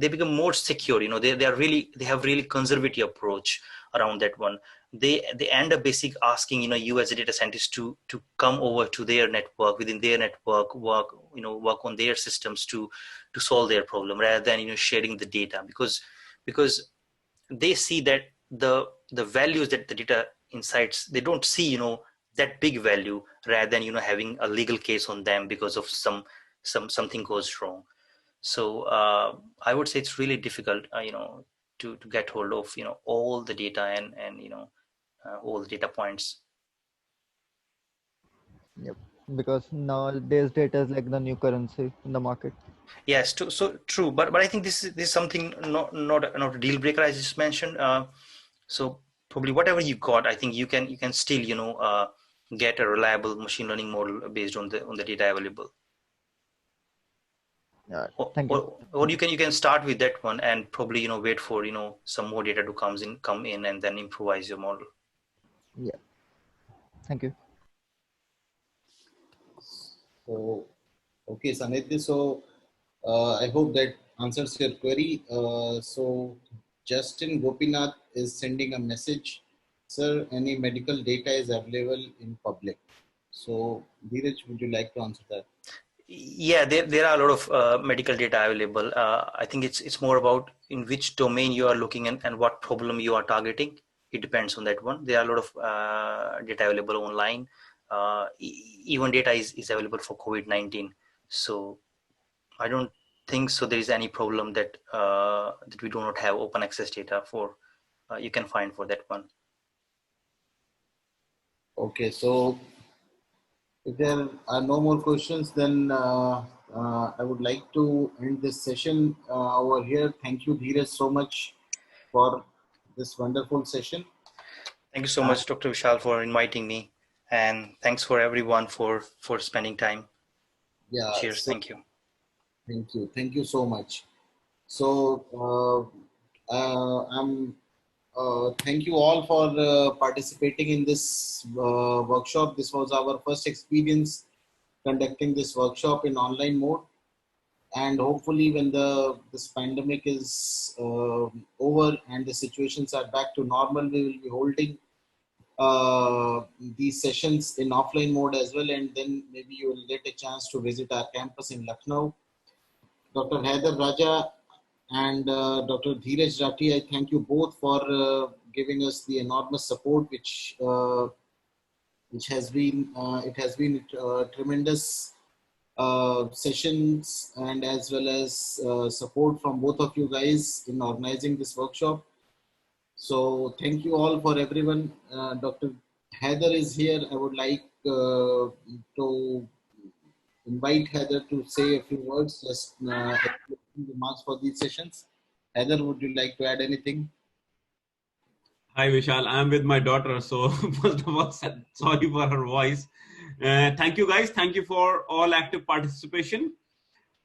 become more secure. They have really conservative approach around that one. They end up basically asking you as a data scientist to come over to their network, within their network, work on their systems to solve their problem, rather than sharing the data, because they see that the values that the data insights, they don't see that big value, rather than having a legal case on them because of something goes wrong. So I would say it's really difficult to get hold of all the data, and all the data points. Yep. Because nowadays data is like the new currency in the market. Yes, so true, but I think this is something not a deal breaker, as I just mentioned. So probably whatever you got, I think you can still get a reliable machine learning model based on the data available. Yeah. or, Thank you. or you can start with that one, and probably wait for some more data to come in, and then improvise your model. Yeah. Thank you. So, okay, Sanidhya. So, I hope that answers your query. So, Justin Gopinath is sending a message. Sir, any medical data is available in public. So, Dheeraj, would you like to answer that? Yeah, there are a lot of medical data available. I think it's more about in which domain you are looking and what problem you are targeting. It depends on that one. There are a lot of data available online. Even data is available for COVID-19. So I don't think so there is any problem that we do not have open access data for. You can find for that one. Okay, so if there are no more questions, then I would like to end this session over here. Thank you, Dheeraj, so much for this wonderful session. Thank you so Uh, much, Dr. Vishal, for inviting me, and thanks for everyone for spending time. yeah, Cheers. so Thank you. thank you so much. So I'm thank you all for participating in this workshop. This was our first experience conducting this workshop in online mode, and hopefully when this pandemic is over and the situations are back to normal, we will be holding these sessions in offline mode as well, and then maybe you will get a chance to visit our campus in Lucknow. Dr. Haider Raja and Dr. Dheeraj Rathee, I thank you both for giving us the enormous support, which has been it has been tremendous sessions, and as well as support from both of you guys in organizing this workshop. So thank you all for everyone. Dr. Heather is here. I would like to invite Heather to say a few words, just remarks for these sessions. Heather, would you like to add anything? Hi Vishal, I'm with my daughter, so first of all, sorry for her voice. Thank you guys. Thank you for all active participation.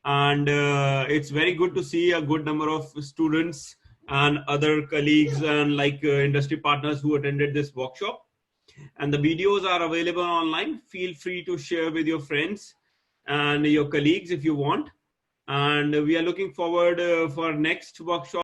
And it's very good to see a good number of students and other colleagues and industry partners who attended this workshop. And the videos are available online. Feel free to share with your friends and your colleagues if you want. And we are looking forward for next workshop.